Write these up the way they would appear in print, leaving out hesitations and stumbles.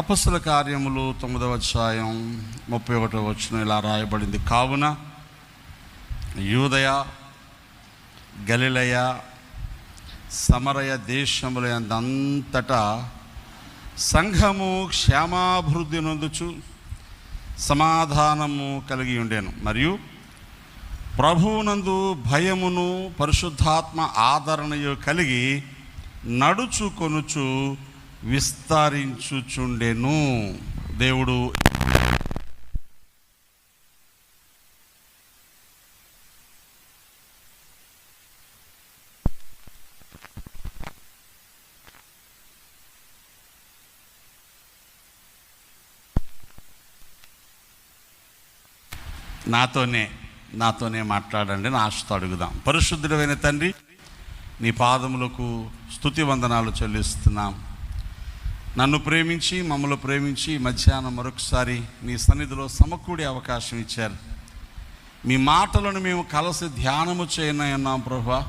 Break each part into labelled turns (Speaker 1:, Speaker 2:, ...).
Speaker 1: అపొస్తలుల కార్యములు 9వ అధ్యాయం 31వ వచనం ఇలా రాయబడింది. కావున యూదయ, గలిలయ, సమరయ దేశములందంతటా సంఘము క్షేమాభివృద్ధి నొందుచు సమాధానము కలిగి ఉండెను. మరియు ప్రభువునందు భయమును పరిశుద్ధాత్మ ఆదరణయు కలిగి నడుచుకొనుచు విస్తరించుచుండెను. దేవుడు నాతోనే మాట్లాడండి, నా ఆశతో అడుగుదాం. పరిశుద్ధుడైన తండ్రి, నీ పాదములకు స్తుతి వందనాలు చెల్లిస్తున్నాం. నన్ను ప్రేమించి మమ్మల్ని ప్రేమించి మధ్యాహ్నం మరొకసారి నీ సన్నిధిలో సమకూడే అవకాశం ఇచ్చారు. మీ మాటలను మేము కలిసి ధ్యానము చేయనన్నాం ప్రభువా.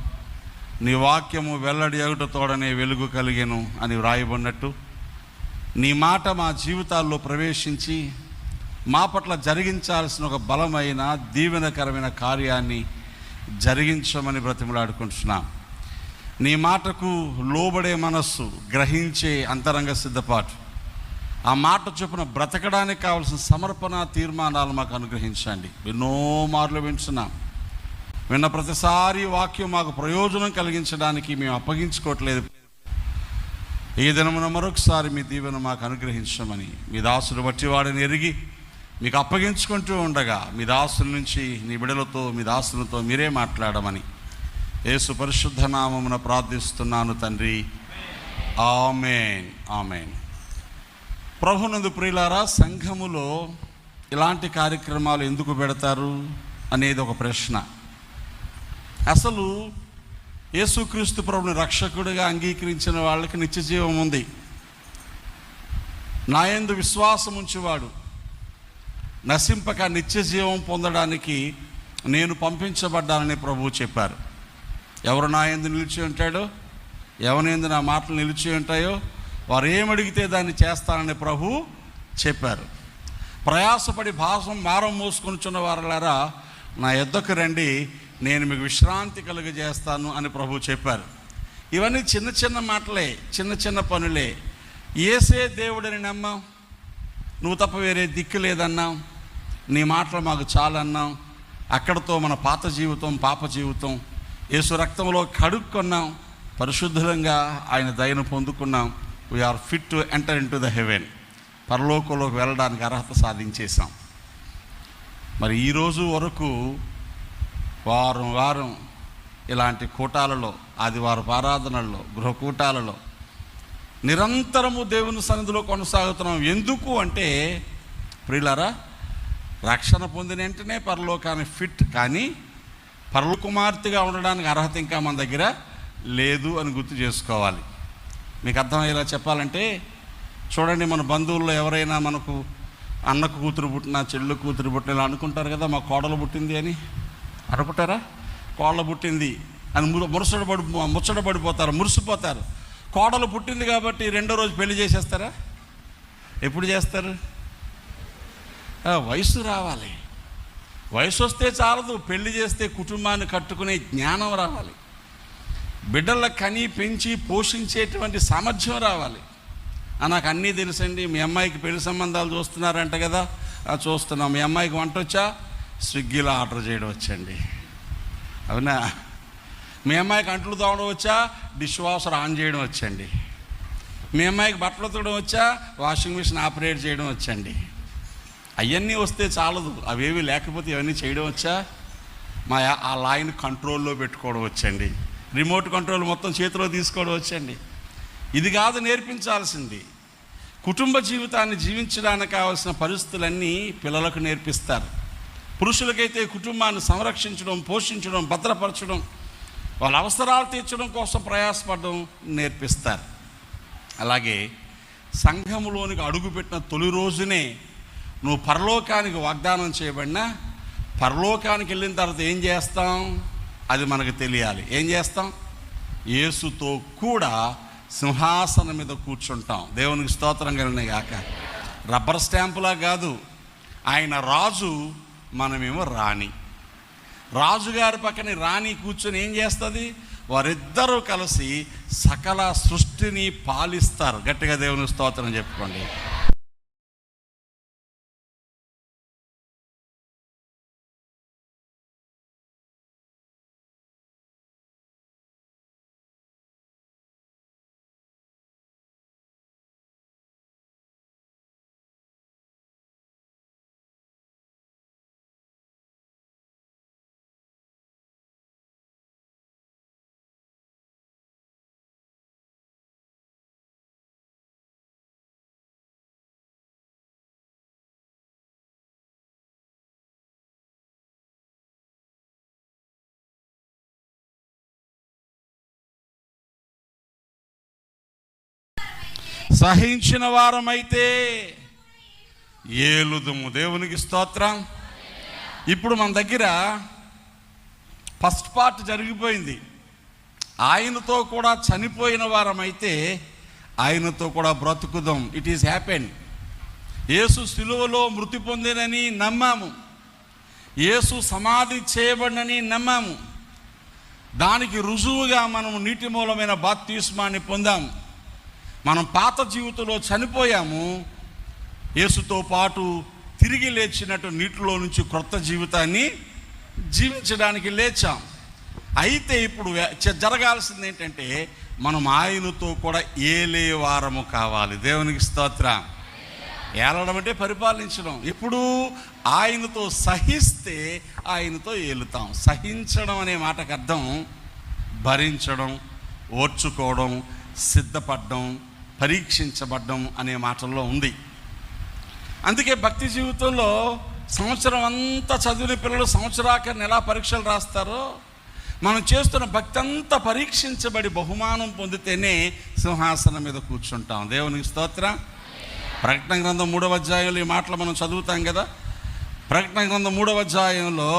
Speaker 1: నీ వాక్యము వెల్లడి అగుటతోడనే వెలుగు కలిగెను అని వ్రాయబడినట్టు నీ మాట మా జీవితాల్లో ప్రవేశించి మా పట్ల జరిగించాల్సిన ఒక బలమైన దీవెనకరమైన కార్యాన్ని జరిగించమని బ్రతిమలాడుకుంటున్నాం. నీ మాటకు లోబడే మనస్సు, గ్రహించే అంతరంగ సిద్ధపాటు, ఆ మాట చొప్పున బ్రతకడానికి కావాల్సిన సమర్పణ తీర్మానాలు మాకు అనుగ్రహించండి. ఎన్నో మార్లు వింటున్నాం. విన్న ప్రతిసారి వాక్యం మాకు ప్రయోజనం కలిగించడానికి మేము అప్పగించుకోవట్లేదు. ఈ దినమున మరొకసారి మీ దీవెన మాకు అనుగ్రహించమని మీ దాసులు బట్టి వాడిని ఎరిగి మీకు అప్పగించుకుంటూ ఉండగా మీ దాసుల నుంచి నీ బిడలతో మీ దాసులతో మీరే మాట్లాడమని యేసు పరిశుద్ధ నామమున ప్రార్థిస్తున్నాను తండ్రి. ఆమేన్, ఆమేన్. ప్రభునందు ప్రియులారా, సంఘములో ఇలాంటి కార్యక్రమాలు ఎందుకు పెడతారు అనేది ఒక ప్రశ్న. అసలు యేసుక్రీస్తు ప్రభుని రక్షకుడిగా అంగీకరించిన వాళ్ళకి నిత్య జీవం ఉంది. నా యందు విశ్వాసం ఉంచేవాడు నశింపక నిత్య జీవం పొందడానికి నేను పంపించబడ్డానని ప్రభువు చెప్పారు. ఎవరు నా యందు నిలిచి ఉంటాడో, ఎవరి యందు నా మాటలు నిలిచి ఉంటాయో వారు ఏమడిగితే దాన్ని చేస్తానని ప్రభువు చెప్పారు. ప్రయాసపడి భారం మోసుకొనిచున్న వారులారా నా యొద్దకు రండి, నేను మీకు విశ్రాంతి కలుగజేస్తాను అని ప్రభువు చెప్పారు. ఇవన్నీ చిన్న చిన్న మాటలే, చిన్న చిన్న పనులే. యేసే దేవుడని నమ్మాం, నువ్వు తప్ప వేరే దిక్కు లేదన్నాం, నీ మాటలు మాకు చాలన్నాం. అక్కడతో మన పాత జీవితం, పాప జీవితం యేసు రక్తంలో కడుక్కున్నాం, పరిశుద్ధంగా ఆయన దయను పొందుకున్నాం. We're fit to enter into the heaven, పరలోకంలోకి వెళ్ళడానికి అర్హత సాధించేశాం. మరి ఈరోజు వరకు వారం వారం ఇలాంటి కూటాలలో, ఆదివారపు ఆరాధనల్లో, గృహకూటాలలో నిరంతరము దేవుని సన్నిధిలో కొనసాగుతున్నాం. ఎందుకు అంటే ప్రియులారా, రక్షణ పొందిన వెంటనే పరలోకాన్ని ఫిట్, కానీ పరలోక కుమార్తెగా ఉండడానికి అర్హత ఇంకా మన దగ్గర లేదు అని గుర్తు చేసుకోవాలి. మీకు అర్థమయ్యేలా చెప్పాలంటే చూడండి, మన బంధువుల్లో ఎవరైనా మనకు అన్నకు కూతురు పుట్టినా, చెల్లు కూతురు పుట్టిన ఇలా అనుకుంటారు కదా, మా కోడలు పుట్టింది అని అనుకుంటారా? కోడలు పుట్టింది అని ముచ్చటపడిపోతారు, మురిసిపోతారు. కోడలు పుట్టింది కాబట్టి రెండో రోజు పెళ్లి చేసేస్తారా? ఎప్పుడు చేస్తారు? వయసు రావాలి. వయసు వస్తే చాలదు, పెళ్లి చేస్తే కుటుంబాన్ని కట్టుకునే జ్ఞానం రావాలి, బిడ్డల కని పెంచి పోషించేటువంటి సామర్థ్యం రావాలి. నాకు అన్నీ తెలుసండి, మీ అమ్మాయికి పెళ్లి సంబంధాలు చూస్తున్నారంట కదా, చూస్తున్నాం. మీ అమ్మాయికి వంట వచ్చా? స్విగ్గీలో ఆర్డర్ చేయడం వచ్చండి. అవునా? మీ అమ్మాయికి అంట్లు తోవడం వచ్చా? డిష్ వాషర్ ఆన్ చేయడం వచ్చండి. మీ అమ్మాయికి బట్టలు ఉతకడం వచ్చా? వాషింగ్ మిషన్ ఆపరేట్ చేయడం వచ్చండి. అవన్నీ వస్తే చాలదు, అవేవి లేకపోతే ఇవన్నీ చేయడం వచ్చా? ఆ లైన్ కంట్రోల్లో పెట్టుకోవడం వచ్చండి, రిమోట్ కంట్రోల్ మొత్తం చేతిలో తీసుకోవడం వచ్చండి. ఇది కాదు నేర్పించాల్సింది. కుటుంబ జీవితాన్ని జీవించడానికి కావాల్సిన పరిస్థితులన్నీ పిల్లలకు నేర్పిస్తారు. పురుషులకైతే కుటుంబాన్ని సంరక్షించడం, పోషించడం, భద్రపరచడం, వాళ్ళ అవసరాలు తీర్చడం కోసం ప్రయాసపడడం నేర్పిస్తారు. అలాగే సంఘములోనికి అడుగుపెట్టిన తొలి రోజునే నువ్వు పరలోకానికి వాగ్దానం చేయబడినా, పరలోకానికి వెళ్ళిన తర్వాత ఏం చేస్తాం అది మనకు తెలియాలి. ఏం చేస్తాం? యేసుతో కూడా సింహాసనం మీద కూర్చుంటాం. దేవునికి స్తోత్రం కలిగిన గాక. రబ్బర్ స్టాంపులా కాదు. ఆయన రాజు, మనమేమో రాణి. రాజుగారి పక్కన రాణి కూర్చొని ఏం చేస్తుంది? వారిద్దరూ కలిసి సకల సృష్టిని పాలిస్తారు. గట్టిగా దేవుని స్తోత్రం చెప్పుకోండి. సహించిన వారమైతే ఏలుదుము. దేవునికి స్తోత్రం. ఇప్పుడు మన దగ్గర ఫస్ట్ పార్ట్ జరిగిపోయింది. ఆయనతో కూడా చనిపోయిన వారమైతే ఆయనతో కూడా బ్రతుకుదాం. It is happen. యేసు సిలువలో మృతి పొందినని నమ్మాము, యేసు సమాధి చేయబడినని నమ్మాము. దానికి రుజువుగా మనం నీటి మూలమైన బాప్తిస్మాన్ని పొందాము. మనం పాత జీవితంలో చనిపోయాము, యేసుతో పాటు తిరిగి లేచినట్టు నీటిలో నుంచి క్రొత్త జీవితాన్ని జీవించడానికి లేచాం. అయితే ఇప్పుడు జరగాల్సింది ఏంటంటే మనం ఆయనతో కూడా ఏలే వారము కావాలి. దేవునికి స్తోత్రం. ఏలడం అంటే పరిపాలించడం. ఇప్పుడు ఆయనతో సహిస్తే ఆయనతో ఏలుతాం. సహించడం అనే మాటకు అర్థం భరించడం, ఓర్చుకోవడం, సిద్ధపడడం, పరీక్షించబడ్డం అనే మాటల్లో ఉంది. అందుకే భక్తి జీవితంలో సంవత్సరం అంతా చదివిన పిల్లలు సంవత్సరాఖరిని ఎలా పరీక్షలు రాస్తారో మనం చేస్తున్న భక్తి అంతా పరీక్షించబడి బహుమానం పొందితేనే సింహాసనం మీద కూర్చుంటాం. దేవునికి స్తోత్రం. ప్రకటన గ్రంథం 3వ అధ్యాయంలో ఈ మాటలు మనం చదువుతాం కదా. ప్రకటన గ్రంథం 3వ అధ్యాయంలో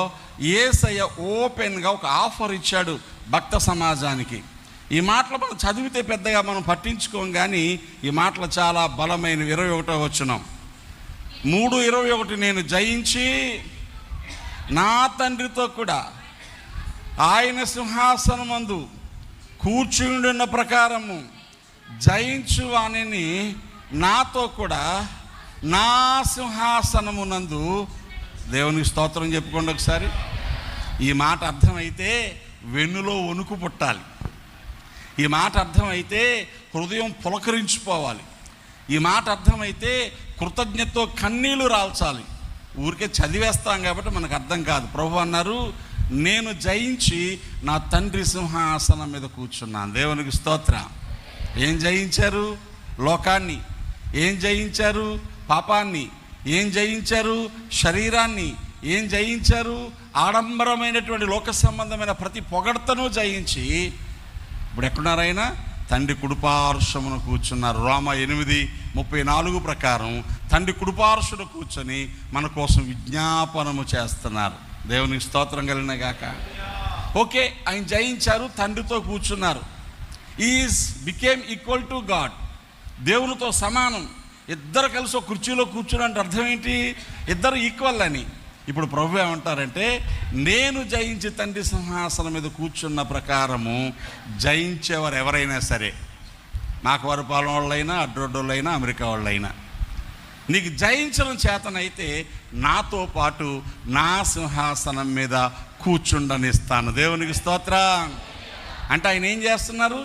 Speaker 1: యేసయ్య ఓపెన్గా ఒక ఆఫర్ ఇచ్చాడు భక్త సమాజానికి. ఈ మాటలు మనం చదివితే పెద్దగా మనం పట్టించుకోం, కానీ ఈ మాటలు చాలా బలమైన. 21వ వచనం, 3:21, నేను జయించి నా తండ్రితో కూడా ఆయన సింహాసనమందు కూర్చుండున్న ప్రకారము జయించు వానిని నాతో కూడా నా సింహాసనమునందు. దేవునికి స్తోత్రం చెప్పుకోండి ఒకసారి. ఈ మాట అర్థమైతే వెన్నులో వణుకు పుట్టాలి. ఈ మాట అర్థమైతే హృదయం పులకరించిపోవాలి. ఈ మాట అర్థమైతే కృతజ్ఞతతో కన్నీళ్లు రాల్చాలి. ఊరికే చదివేస్తాం కాబట్టి మనకు అర్థం కాదు. ప్రభు అన్నారు, నేను జయించి నా తండ్రి సింహాసనం మీద కూర్చున్నాను. దేవునికి స్తోత్రం. ఏం జయించారు? లోకాన్ని. ఏం జయించారు? పాపాన్ని. ఏం జయించారు? శరీరాన్ని. ఏం జయించారు? ఆడంబరమైనటువంటి లోక సంబంధమైన ప్రతి పొగడ్తను జయించి ఇప్పుడు ఎక్కడున్నారైనా? తండ్రి కుడిపార్శ్వమున కూర్చున్నారు. రోమా 8:34 ప్రకారం తండ్రి కుడిపార్శ్వమున కూర్చొని మన కోసం విజ్ఞాపనము చేస్తున్నారు. దేవునికి స్తోత్రం కలిగిన గాక. ఓకే, ఆయన జయించారు, తండ్రితో కూర్చున్నారు. Is became equal to God. దేవునితో సమానం. ఇద్దరు కలిసి ఒక కుర్చీలో కూర్చున్నారంటే అర్థం ఏంటి? ఇద్దరు ఈక్వల్ అని. ఇప్పుడు ప్రభు ఏమంటారంటే, నేను జయించి తండ్రి సింహాసనం మీద కూర్చున్న ప్రకారము జయించేవారు ఎవరైనా సరే, నాకు వరపాలెం వాళ్ళైనా, అడ్రొడ్డోళ్ళైనా, అమెరికా వాళ్ళైనా, నీకు జయించడం చేతనైతే నాతో పాటు నా సింహాసనం మీద కూర్చుండనిస్తాను. దేవునికి స్తోత్రం. అంటే ఆయన ఏం చేస్తున్నారు?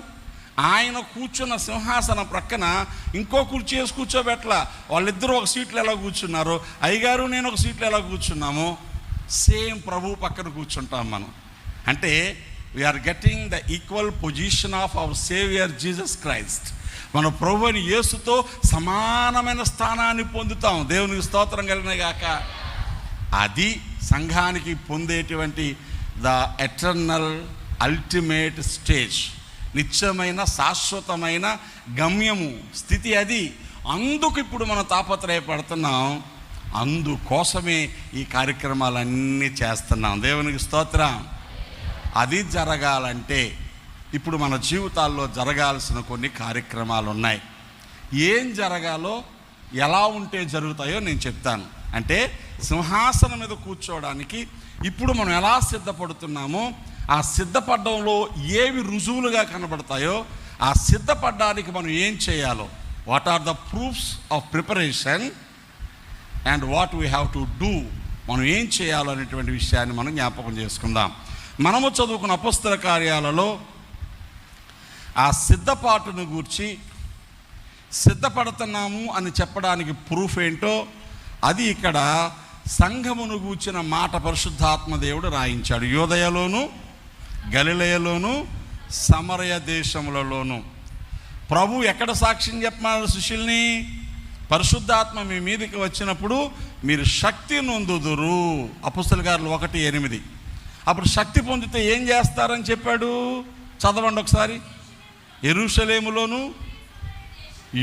Speaker 1: ఆయన కూర్చున్న సింహాసనం ప్రక్కన ఇంకో కుర్చీ వేసి కూర్చోబెట్టలా. వాళ్ళిద్దరూ ఒక సీట్లో ఎలా కూర్చున్నారు, అయ్యగారు నేను ఒక సీట్లో ఎలా కూర్చున్నాము, సేమ్ ప్రభు పక్కన కూర్చుంటాం మనం. అంటే we're getting the equal position of our saviour Jesus Christ. మన ప్రభువుని యేసుతో సమానమైన స్థానాన్ని పొందుతాం. దేవునికి స్తోత్రం కలిగిన గాక. అది సంఘానికి పొందేటువంటి ద ఎటర్నల్ అల్టిమేట్ స్టేజ్, నిత్యమైన శాశ్వతమైన గమ్యము స్థితి అది. అందుకు ఇప్పుడు మనం తాపత్రయపడుతున్నాం. అందుకోసమే ఈ కార్యక్రమాలన్నీ చేస్తున్నాం. దేవునికి స్తోత్రం. అది జరగాలంటే ఇప్పుడు మన జీవితాల్లో జరగాల్సిన కొన్ని కార్యక్రమాలు ఉన్నాయి. ఏం జరగాలో ఎలా ఉంటే జరుగుతాయో నేను చెప్తాను. అంటే సింహాసనం మీద కూర్చోవడానికి ఇప్పుడు మనం ఎలా సిద్ధపడుతున్నామో, ఆ సిద్ధపడడంలో ఏవి రుజువులుగా కనబడతాయో, ఆ సిద్ధపడడానికి మనం ఏం చేయాలో, what are the proofs of preparation and what we have to do, మనం ఏం చేయాలో అనేటువంటి విషయాన్ని మనం జ్ఞాపకం చేసుకుందాం. మనము చదువుకున్న అపొస్తల కార్యాలలో ఆ సిద్ధపాటును గూర్చి, సిద్ధపడుతున్నాము అని చెప్పడానికి ప్రూఫ్ ఏంటో అది ఇక్కడ సంఘమును గూర్చిన మాట పరిశుద్ధాత్మ దేవుడు రాయించాడు. యూదయలోను, గలిలయలోను, సమరయ దేశములలోను. ప్రభు ఎక్కడ సాక్ష్యం చెప్పమన్నారు శిష్యుల్ని? పరిశుద్ధాత్మ మీ మీదకి వచ్చినప్పుడు మీరు శక్తి నొందుదురు. అపొస్తల కార్యాలు 1:8. అప్పుడు శక్తి పొందితే ఏం చేస్తారని చెప్పాడు? చదవండి ఒకసారి. యెరూషలేములోను,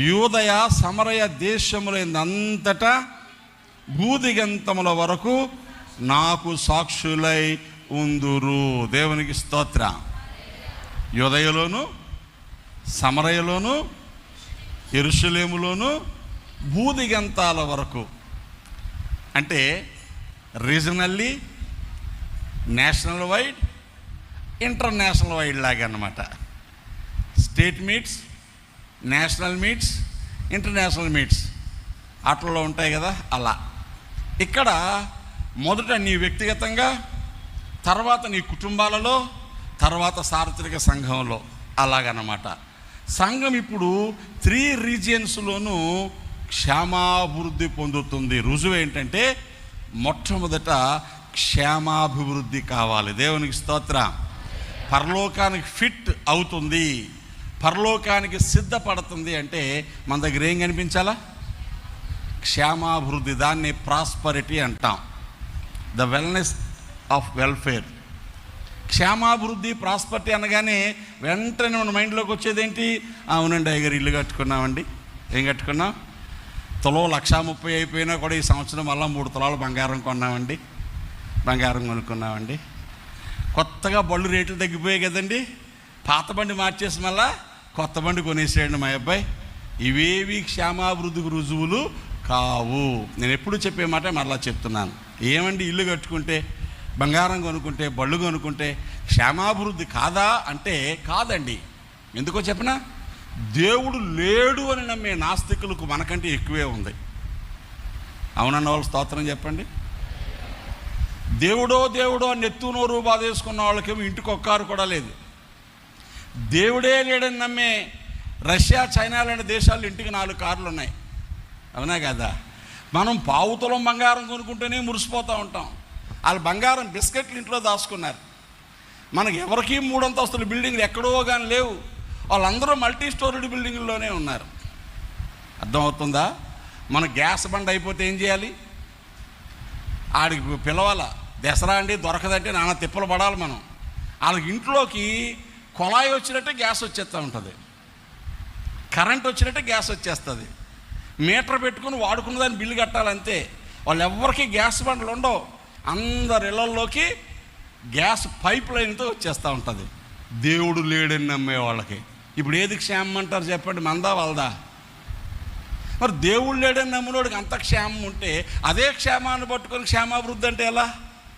Speaker 1: యూదయ, సమరయ దేశములంతటా భూదిగంతముల వరకు నాకు సాక్షులై ఉందురు. దేవునికి స్తోత్రం. యూదయలోను, సమరయలోను, యెరూషలేములోను, భూదిగంతాల వరకు. అంటే regionally, national wide, international wide లాగా అన్నమాట. State meets, national meets, international meets అట్లలో ఉంటాయి కదా, అలా. ఇక్కడ మొదట నీ వ్యక్తిగతంగా, తర్వాత నీ కుటుంబాలలో, తర్వాత సార్వత్రిక సంఘంలో, అలాగన్నమాట. సంఘం ఇప్పుడు 3 రీజియన్స్లోనూ క్షేమాభివృద్ధి పొందుతుంది. రుజువు ఏంటంటే మొట్టమొదట క్షేమాభివృద్ధి కావాలి. దేవునికి స్తోత్రం. పరలోకానికి ఫిట్ అవుతుంది, పరలోకానికి సిద్ధపడుతుంది అంటే మన దగ్గర ఏం కనిపించాలా? క్షేమాభివృద్ధి. దాన్ని ప్రాస్పరిటీ అంటాం, ద వెల్నెస్ ఆఫ్ వెల్ఫేర్. క్షేమాభివృద్ధి, ప్రాస్పరిటీ అనగానే వెంటనే మన మైండ్లోకి వచ్చేది ఏంటి? అవునండి అయ్యగారు, ఇల్లు కట్టుకున్నామండి. ఏం కట్టుకున్నాం? తులం 1,30,000 అయిపోయినా కూడా ఈ సంవత్సరం మళ్ళీ 3 తులాలు బంగారం కొన్నామండి, బంగారం కొనుక్కున్నామండి. కొత్తగా బళ్ళు రేట్లు తగ్గిపోయాయి కదండి, పాత బండి మార్చేసి మళ్ళా కొత్త బండి కొనేసేయండి మా అబ్బాయి. ఇవేవి క్షేమాభివృద్ధికి రుజువులు కావు. నేను ఎప్పుడు చెప్పే మాట మరలా చెప్తున్నాను. ఏమండి ఇల్లు కట్టుకుంటే, బంగారం కొనుక్కుంటే, బళ్ళు కొనుక్కుంటే క్షేమాభివృద్ధి కాదా అంటే కాదండి. ఎందుకో చెప్పనా? దేవుడు లేడు అని నమ్మే నాస్తికులకు మనకంటే ఎక్కువే ఉంది. అవునన్న వాళ్ళు స్తోత్రం చెప్పండి. దేవుడో దేవుడో అని ఎత్తు నోరు బాధ చేసుకున్న వాళ్ళకేమో ఇంటికి ఒక్క కారు కూడా లేదు. దేవుడే లేడని నమ్మే రష్యా, చైనా లాంటి దేశాల్లో ఇంటికి 4 కార్లు ఉన్నాయి. అవునా కదా? మనం పావుతులం బంగారం కొనుక్కుంటేనే మురిసిపోతూ ఉంటాం. వాళ్ళు బంగారం బిస్కెట్లు ఇంట్లో దాచుకున్నారు. మనకి ఎవరికి 3 అంతస్తుల బిల్డింగ్లు ఎక్కడో కానీ లేవు. వాళ్ళందరూ మల్టీ స్టోరీడ్ బిల్డింగుల్లోనే ఉన్నారు. అర్థమవుతుందా? మన గ్యాస్ బండ్ అయిపోతే ఏం చేయాలి? ఆడికి పిలవాలా, దసరా అండి దొరకదంటే నానా తిప్పలు పడాలి మనం. వాళ్ళకి ఇంట్లోకి కొళాయి వచ్చినట్టే గ్యాస్ వచ్చేస్తూ ఉంటుంది, కరెంట్ వచ్చినట్టే గ్యాస్ వచ్చేస్తుంది. మీటర్ పెట్టుకుని వాడుకున్న దాన్ని బిల్లు కట్టాలంతే. వాళ్ళు ఎవరికి గ్యాస్ బండ్లు ఉండవు. అందరి ఇళ్లలోకి గ్యాస్ పైప్ లైన్తో వచ్చేస్తూ ఉంటుంది. దేవుడు లేడని నమ్మే వాళ్ళకి ఇప్పుడు ఏది క్షేమం అంటారు చెప్పండి? మందా వాళ్ళదా? మరి దేవుడు లేడని నమ్మినోడికి అంత క్షేమం ఉంటే అదే క్షేమాన్ని పట్టుకొని క్షేమాభివృద్ధి అంటే ఎలా?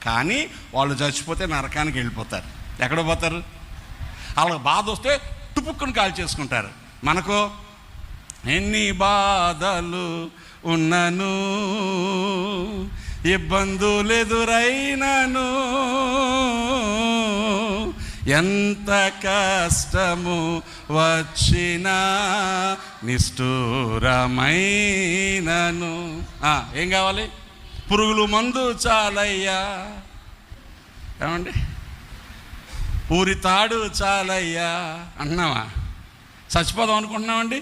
Speaker 1: కానీ వాళ్ళు చచ్చిపోతే నరకానికి వెళ్ళిపోతారు. ఎక్కడ పోతారు? వాళ్ళకి బాధ వస్తే టుపుక్కుని కాల్ చేసుకుంటారు. మనకు ఎన్ని బాధలు ఉన్నను, ఇబ్బందులు ఎదురైనను, ఎంత కష్టము వచ్చినా నిష్ఠూరమైనను. ఏం కావాలి? పురుగులు మందు చాలయ్యా, ఏమండి, ఊరి తాడు చాలయ్యా అంటున్నావా? చచ్చిపోదాం అనుకుంటున్నామండి.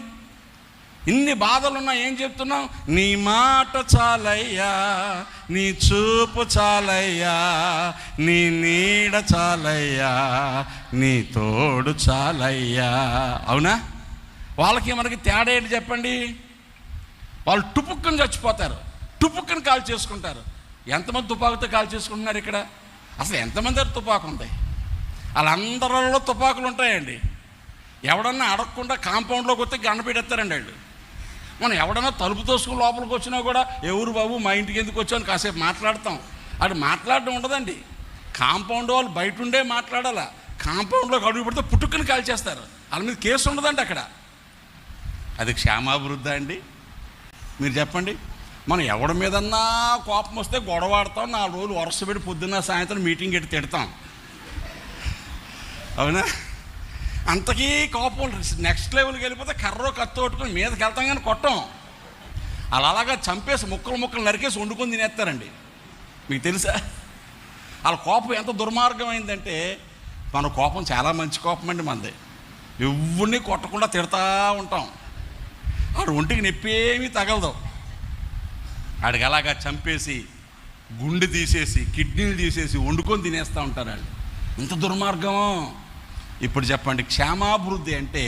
Speaker 1: ఇన్ని బాధలున్నా ఏం చెప్తున్నాం? నీ మాట చాలయ్యా, నీ చూపు చాలయ్యా, నీ నీడ చాలయ్యా, నీ తోడు చాలయ్యా. అవునా? వాళ్ళకి మనకి తేడా ఏంటి చెప్పండి? వాళ్ళు టుపుక్కుని చచ్చిపోతారు, టుపుక్కుని కాల్ చేసుకుంటారు. ఎంతమంది తుపాకుతో కాల్ చేసుకుంటున్నారు ఇక్కడ? అసలు ఎంతమంది దగ్గర తుపాకు ఉంది? వాళ్ళందరిలో తుపాకులు ఉంటాయండి. ఎవడన్నా అడగకుండా కాంపౌండ్లోకి వస్తే గండ పెట్టేస్తారండి వాళ్ళు. మనం ఎవడన్నా తలుపు తోసుకుని లోపలికి వచ్చినా కూడా ఎవరు బాబు మా ఇంటికి ఎందుకు వచ్చామని కాసేపు మాట్లాడతాం. అది మాట్లాడడం ఉండదండి. కాంపౌండ్ వాళ్ళు బయట ఉండే మాట్లాడాలా. కాంపౌండ్లోకి అడుగు పెడితే పుట్టుకుని కాల్చేస్తారు. వాళ్ళ మీద కేసు ఉండదండి అక్కడ. అది క్షేమాభివృద్ధి అండి? మీరు చెప్పండి. మనం ఎవడి మీదన్నా కోపం వస్తే గొడవాడతాం, 4 రోజులు వరుస పెట్టి పొద్దున్న సాయంత్రం మీటింగ్ పెట్టి తిడతాం, అవునా? అంతకీ కోపం నెక్స్ట్ లెవెల్కి వెళ్ళిపోతే కర్రో కత్తి కొట్టుకొని మీదకి వెళ్తాం కానీ కొట్టం. అలాగా చంపేసి ముక్కలు నరికేసి వండుకొని తినేస్తారండి. మీకు తెలుసా? వాళ్ళ కోపం ఎంత దుర్మార్గమైందంటే, మన కోపం చాలా మంచి కోపం అండి. మనది ఎవరిని కొట్టకుండా తిడతా ఉంటాం. ఆడు ఒంటికి నొప్పేమీ తగలదు. ఆడికి అలాగా చంపేసి గుండె తీసేసి కిడ్నీలు తీసేసి వండుకొని తినేస్తూ ఉంటారు వాళ్ళు. ఇంత దుర్మార్గం. ఇప్పుడు చెప్పండి, క్షేమాభివృద్ధి అంటే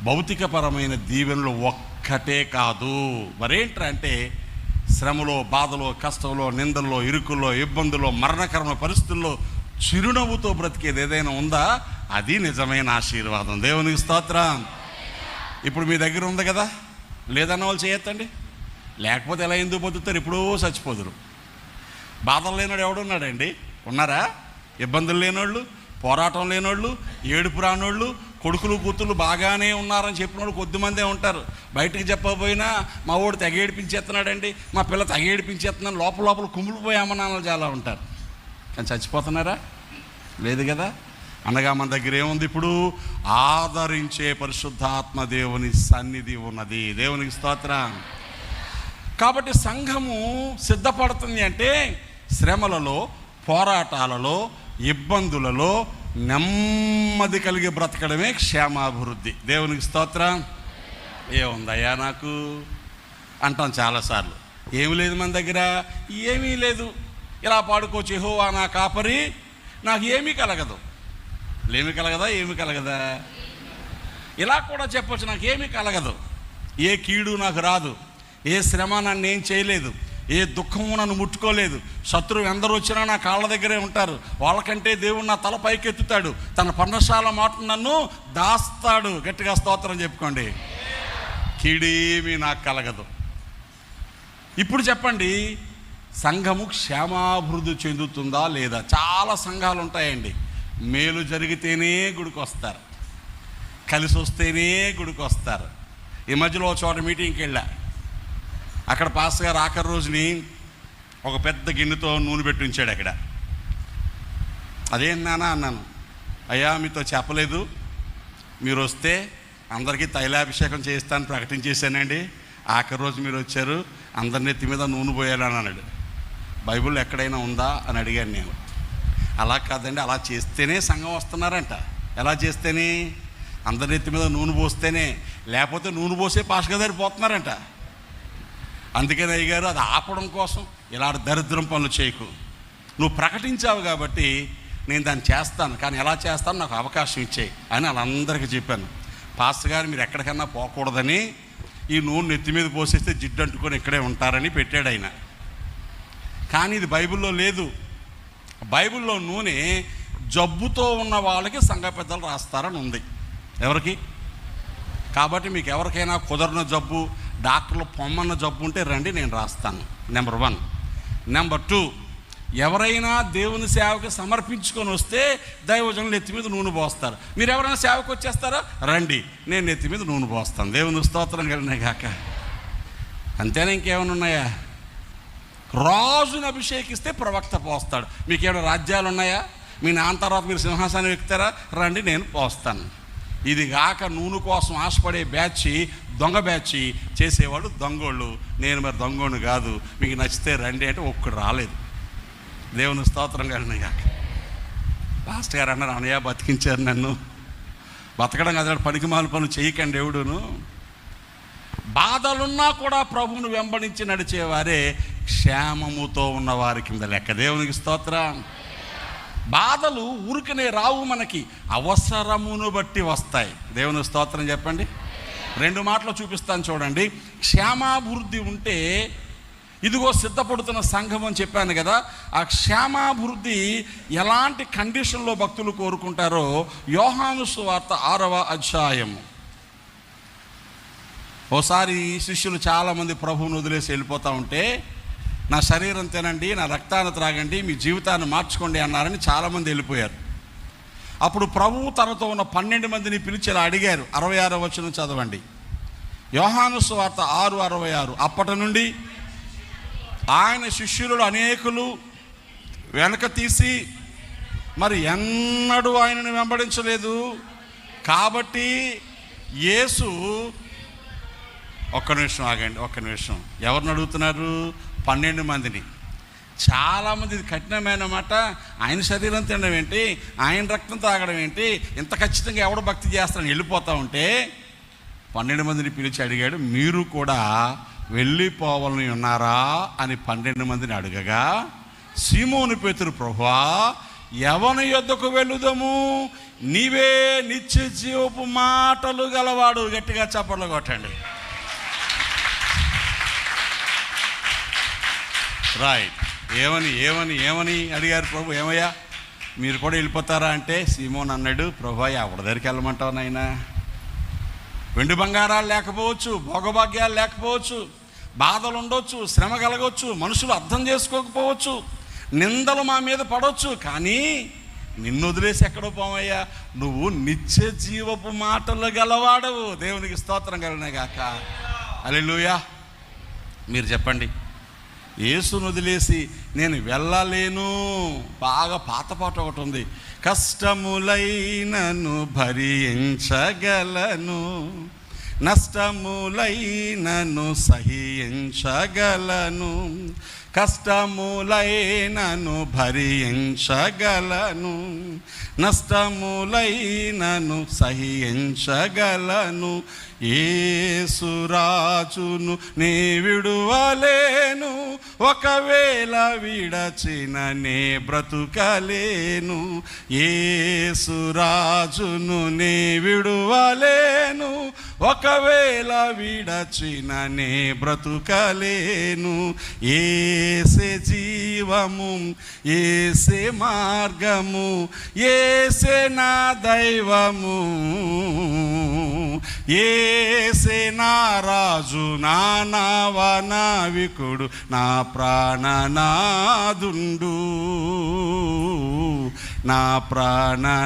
Speaker 1: భౌతికపరమైన దీవెనలు ఒక్కటే కాదు. మరేంట్రా అంటే శ్రమలో, బాధలో, కష్టంలో, నిందల్లో, ఇరుకుల్లో, ఇబ్బందుల్లో, మరణకరమైన పరిస్థితుల్లో చిరునవ్వుతో బ్రతికేది ఏదైనా ఉందా? అది నిజమైన ఆశీర్వాదం. దేవునికి స్తోత్రం. ఇప్పుడు మీ దగ్గర ఉంది కదా, లేదన్న వాళ్ళు చేయొద్దండి. లేకపోతే ఎలా ఎందుకు బతుకుతారు? ఎప్పుడూ చచ్చిపోదురు. బాధలు లేనివాడు ఎవడున్నాడండి? ఉన్నారా? ఇబ్బందులు లేనోళ్ళు, పోరాటం లేనోళ్ళు, ఏడుపు రానోళ్ళు, కొడుకులు కూతుళ్ళు బాగానే ఉన్నారని చెప్పిన వాళ్ళు కొద్దిమందే ఉంటారు. బయటకు చెప్పకపోయినా మా వాడు తెగ ఏడిపించేస్తున్నాడండి, మా పిల్ల తెగ ఏడిపించేస్తున్నాను, లోపల కుమిలిపోయి అమ్మనాన్నలు చాలా ఉంటారు. కానీ చచ్చిపోతున్నారా? లేదు కదా. అనగా మన దగ్గర ఏముంది? ఇప్పుడు ఆదరించే పరిశుద్ధాత్మ దేవుని సన్నిధి ఉన్నది. దేవునికి స్తోత్రం. కాబట్టి సంఘము సిద్ధపడుతుంది అంటే శ్రమలలో, పోరాటాలలో, ఇబ్బందులలో నెమ్మది కలిగి బ్రతకడమే క్షేమాభివృద్ధి. దేవునికి స్తోత్రం. ఏముందయ్యా నాకు అంటాం చాలాసార్లు. ఏమి లేదు మన దగ్గర, ఏమీ లేదు. ఇలా పాడుకోవచ్చు, యెహోవా నా కాపరి, నాకు ఏమీ కలగదు. ఏమి కలగదా? ఏమి కలగదా? ఇలా కూడా చెప్పచ్చు, నాకేమీ కలగదు, ఏ కీడు నాకు రాదు, ఏ శ్రమ నన్ను ఏం చేయలేదు, ఏ దుఃఖము నన్ను ముట్టుకోలేదు, శత్రువు ఎందరు వచ్చినా నా కాళ్ళ దగ్గరే ఉంటారు, వాళ్ళకంటే దేవుడు నా తల పైకెత్తుతాడు, తన పర్ణశాల మాట నన్ను దాస్తాడు. గట్టిగా స్తోత్రం చెప్పుకోండి. కీడేమీ నాకు కలగదు. ఇప్పుడు చెప్పండి, సంఘము క్షేమాభివృద్ధి చెందుతుందా లేదా? చాలా సంఘాలు ఉంటాయండి. మేలు జరిగితేనే గుడికి వస్తారు, కలిసి వస్తేనే గుడికి వస్తారు. ఈ మధ్యలో ఒక చోట మీటింగ్కి వెళ్ళా. అక్కడ పాస్టర్ గారు ఆఖరి రోజుని ఒక పెద్ద గిన్నెతో నూనె పెట్టి ఉంచాడు అక్కడ. అదేం నాన్న అన్నాను. అయ్యా మీతో చెప్పలేదు, మీరు వస్తే అందరికీ తైలాభిషేకం చేస్తానని ప్రకటించేశానండి. ఆఖరి రోజు మీరు వచ్చారు, అందరి నెత్తి మీద నూనె పోయాలని అన్నాడు. బైబిల్లో ఎక్కడైనా ఉందా అని అడిగాను నేను. అలా కాదండి, అలా చేస్తేనే సంఘం వస్తున్నారంట. ఎలా చేస్తేనే? అందరి నెత్తి మీద నూనె పోస్తేనే, లేకపోతే నూనె పోసే పాస్టర్ గారు పోతున్నారంట. అందుకని అయ్యగారు అది ఆపడం కోసం ఇలాంటి దరిద్రం పనులు చేయకు, నువ్వు ప్రకటించావు కాబట్టి నేను దాన్ని చేస్తాను, కానీ ఎలా చేస్తాను నాకు అవకాశం ఇచ్చేయి అని వాళ్ళందరికీ చెప్పాను. పాస్టర్ గారు మీరు ఎక్కడికన్నా పోకూడదని ఈ నూనె నెత్తి మీద పోసేస్తే జిడ్డు అంటుకొని ఇక్కడే ఉంటారని పెట్టాడు ఆయన. కానీ ఇది బైబిల్లో లేదు. బైబిల్లో నూనె జబ్బుతో ఉన్న వాళ్ళకి సంఘ పెద్దలు రాస్తారని ఉంది. ఎవరికి? కాబట్టి మీకు ఎవరికైనా కుదరన జబ్బు, డాక్టర్లు పొమ్మన్న జబ్బు ఉంటే రండి, నేను రాస్తాను. నెంబర్ 1. నెంబర్ 2, ఎవరైనా దేవుని సేవకి సమర్పించుకొని వస్తే దైవజనులు నెత్తి మీద నూనె పోస్తారు. మీరు ఎవరైనా సేవకు వచ్చేస్తారా? రండి, నేను నెత్తి మీద నూనె పోస్తాను. దేవుని స్తోత్రం కలిగినాయి కాక. అంతేనా? ఇంకేమైనా ఉన్నాయా? రాజుని అభిషేకిస్తే ప్రవక్త పోస్తాడు. మీకేమైనా రాజ్యాలు ఉన్నాయా? మీ నాన్న తర్వాత మీరు సింహాసనం ఎక్కుతారా? రండి, నేను పోస్తాను. ఇది కాక నూనె కోసం ఆశపడే బ్యాచ్, దొంగ బ్యాచ్ చేసేవాళ్ళు దొంగోళ్ళు. నేను మరి దొంగోడు కాదు, మీకు నచ్చితే రండి అంటే ఒక్కడు రాలేదు. దేవుని స్తోత్రం కలిగినాయి కాక. పాస్టర్ గారు అన్నారు, అన్నయ్య బతికించారు నన్ను. బతకడం కదా, పనికి మాల పనులు చేయకండి దేవుడును. బాధలున్నా కూడా ప్రభువును వెంబడించి నడిచేవారే క్షేమముతో ఉన్నవారి కింద లెక్క. దేవునికి స్తోత్రం. బాధలు ఊరికనే రావు, మనకి అవసరమును బట్టి వస్తాయి. దేవుని స్తోత్రం చెప్పండి. 2 మాటలు చూపిస్తాను చూడండి. క్షేమాభివృద్ధి ఉంటే ఇదిగో సిద్ధపడుతున్న సంఘం అని చెప్పాను కదా. ఆ క్షేమాభివృద్ధి ఎలాంటి కండిషన్లో భక్తులు కోరుకుంటారో యోహాను సువార్త 6వ అధ్యాయము ఓసారి శిష్యులు చాలామంది ప్రభువును వదిలేసి వెళ్ళిపోతూ ఉంటే, నా శరీరం తినండి, నా రక్తాన్ని త్రాగండి, మీ జీవితాన్ని మార్చుకోండి అన్నారని చాలామంది వెళ్ళిపోయారు. అప్పుడు ప్రభువు తనతో ఉన్న 12 మందిని పిలిచి ఇలా అడిగారు. 66వ వచనం చదవండి. యోహాను సువార్త 6:66. అప్పటి నుండి ఆయన శిష్యులు అనేకులు వెనక తీసి మరి ఎన్నడూ ఆయనను వెంబడించలేదు. కాబట్టి యేసు, ఒక్క నిమిషం ఆగండి, ఒక్క నిమిషం. ఎవరిని అడుగుతున్నారు? 12 మందిని. చాలామంది ఇది కఠినమైన మాట. ఆయన శరీరం తినడం ఏంటి, ఆయన రక్తం తాగడం ఏంటి, ఇంత ఖచ్చితంగా ఎవడు భక్తి చేస్తాడని వెళ్ళిపోతూ ఉంటే 12 మందిని పిలిచి అడిగాడు, మీరు కూడా వెళ్ళిపోవాలని ఉన్నారా అని 12 మందిని అడగగా, సీమోను పేతురు, ప్రభువా ఎవని యొద్దకు వెళ్ళుదము, నీవే నిత్య జీవపు మాటలు గలవాడు. గట్టిగా చప్పట్లు కొట్టండి. రైట్. ఏమని ఏమని ఏమని అడిగారు ప్రభు? ఏమయ్యా మీరు కూడా వెళ్ళిపోతారా అంటే సీమోన్ అన్నాడు, ప్రభువా ఎవరి దగ్గరికి వెళ్ళమంటావు నాయనా? వెండి బంగారాలు లేకపోవచ్చు, భోగభాగ్యాలు లేకపోవచ్చు, బాధలు ఉండొచ్చు, శ్రమ కలగవచ్చు, మనుషులు అర్థం చేసుకోకపోవచ్చు, నిందలు మా మీద పడవచ్చు, కానీ నిన్ను వదిలేసి ఎక్కడో పోవయ్యా, నువ్వు నిత్య జీవపు మాటలు గలవాడవు. దేవునికి స్తోత్రం కలిగిన గాక. హల్లెలూయా. మీరు చెప్పండి, యేసును వదిలేసి నేను వెళ్ళలేను. బాగా పాత పాట ఒకటి ఉంది, కష్టములైనను భరించగలను, నష్టములైనను సహించగలను, కష్టములైనను భరించగలను, నష్టములైనను సహించగలను, యేసురాజును నీ విడువలేను, ఒకవేళ విడచిన నే బ్రతుకలేను, యేసురాజును నీ విడువలేను, ఒకవేళ విడచిన నే బ్రతుకలేను, ఏసే జీవము, ఏసే మార్గము, ఏసే నా దైవము, ఏసే నా రాజు, నా నావికుడు, నా ప్రాణనాదుండు, నా ప్రాణనాదుండు.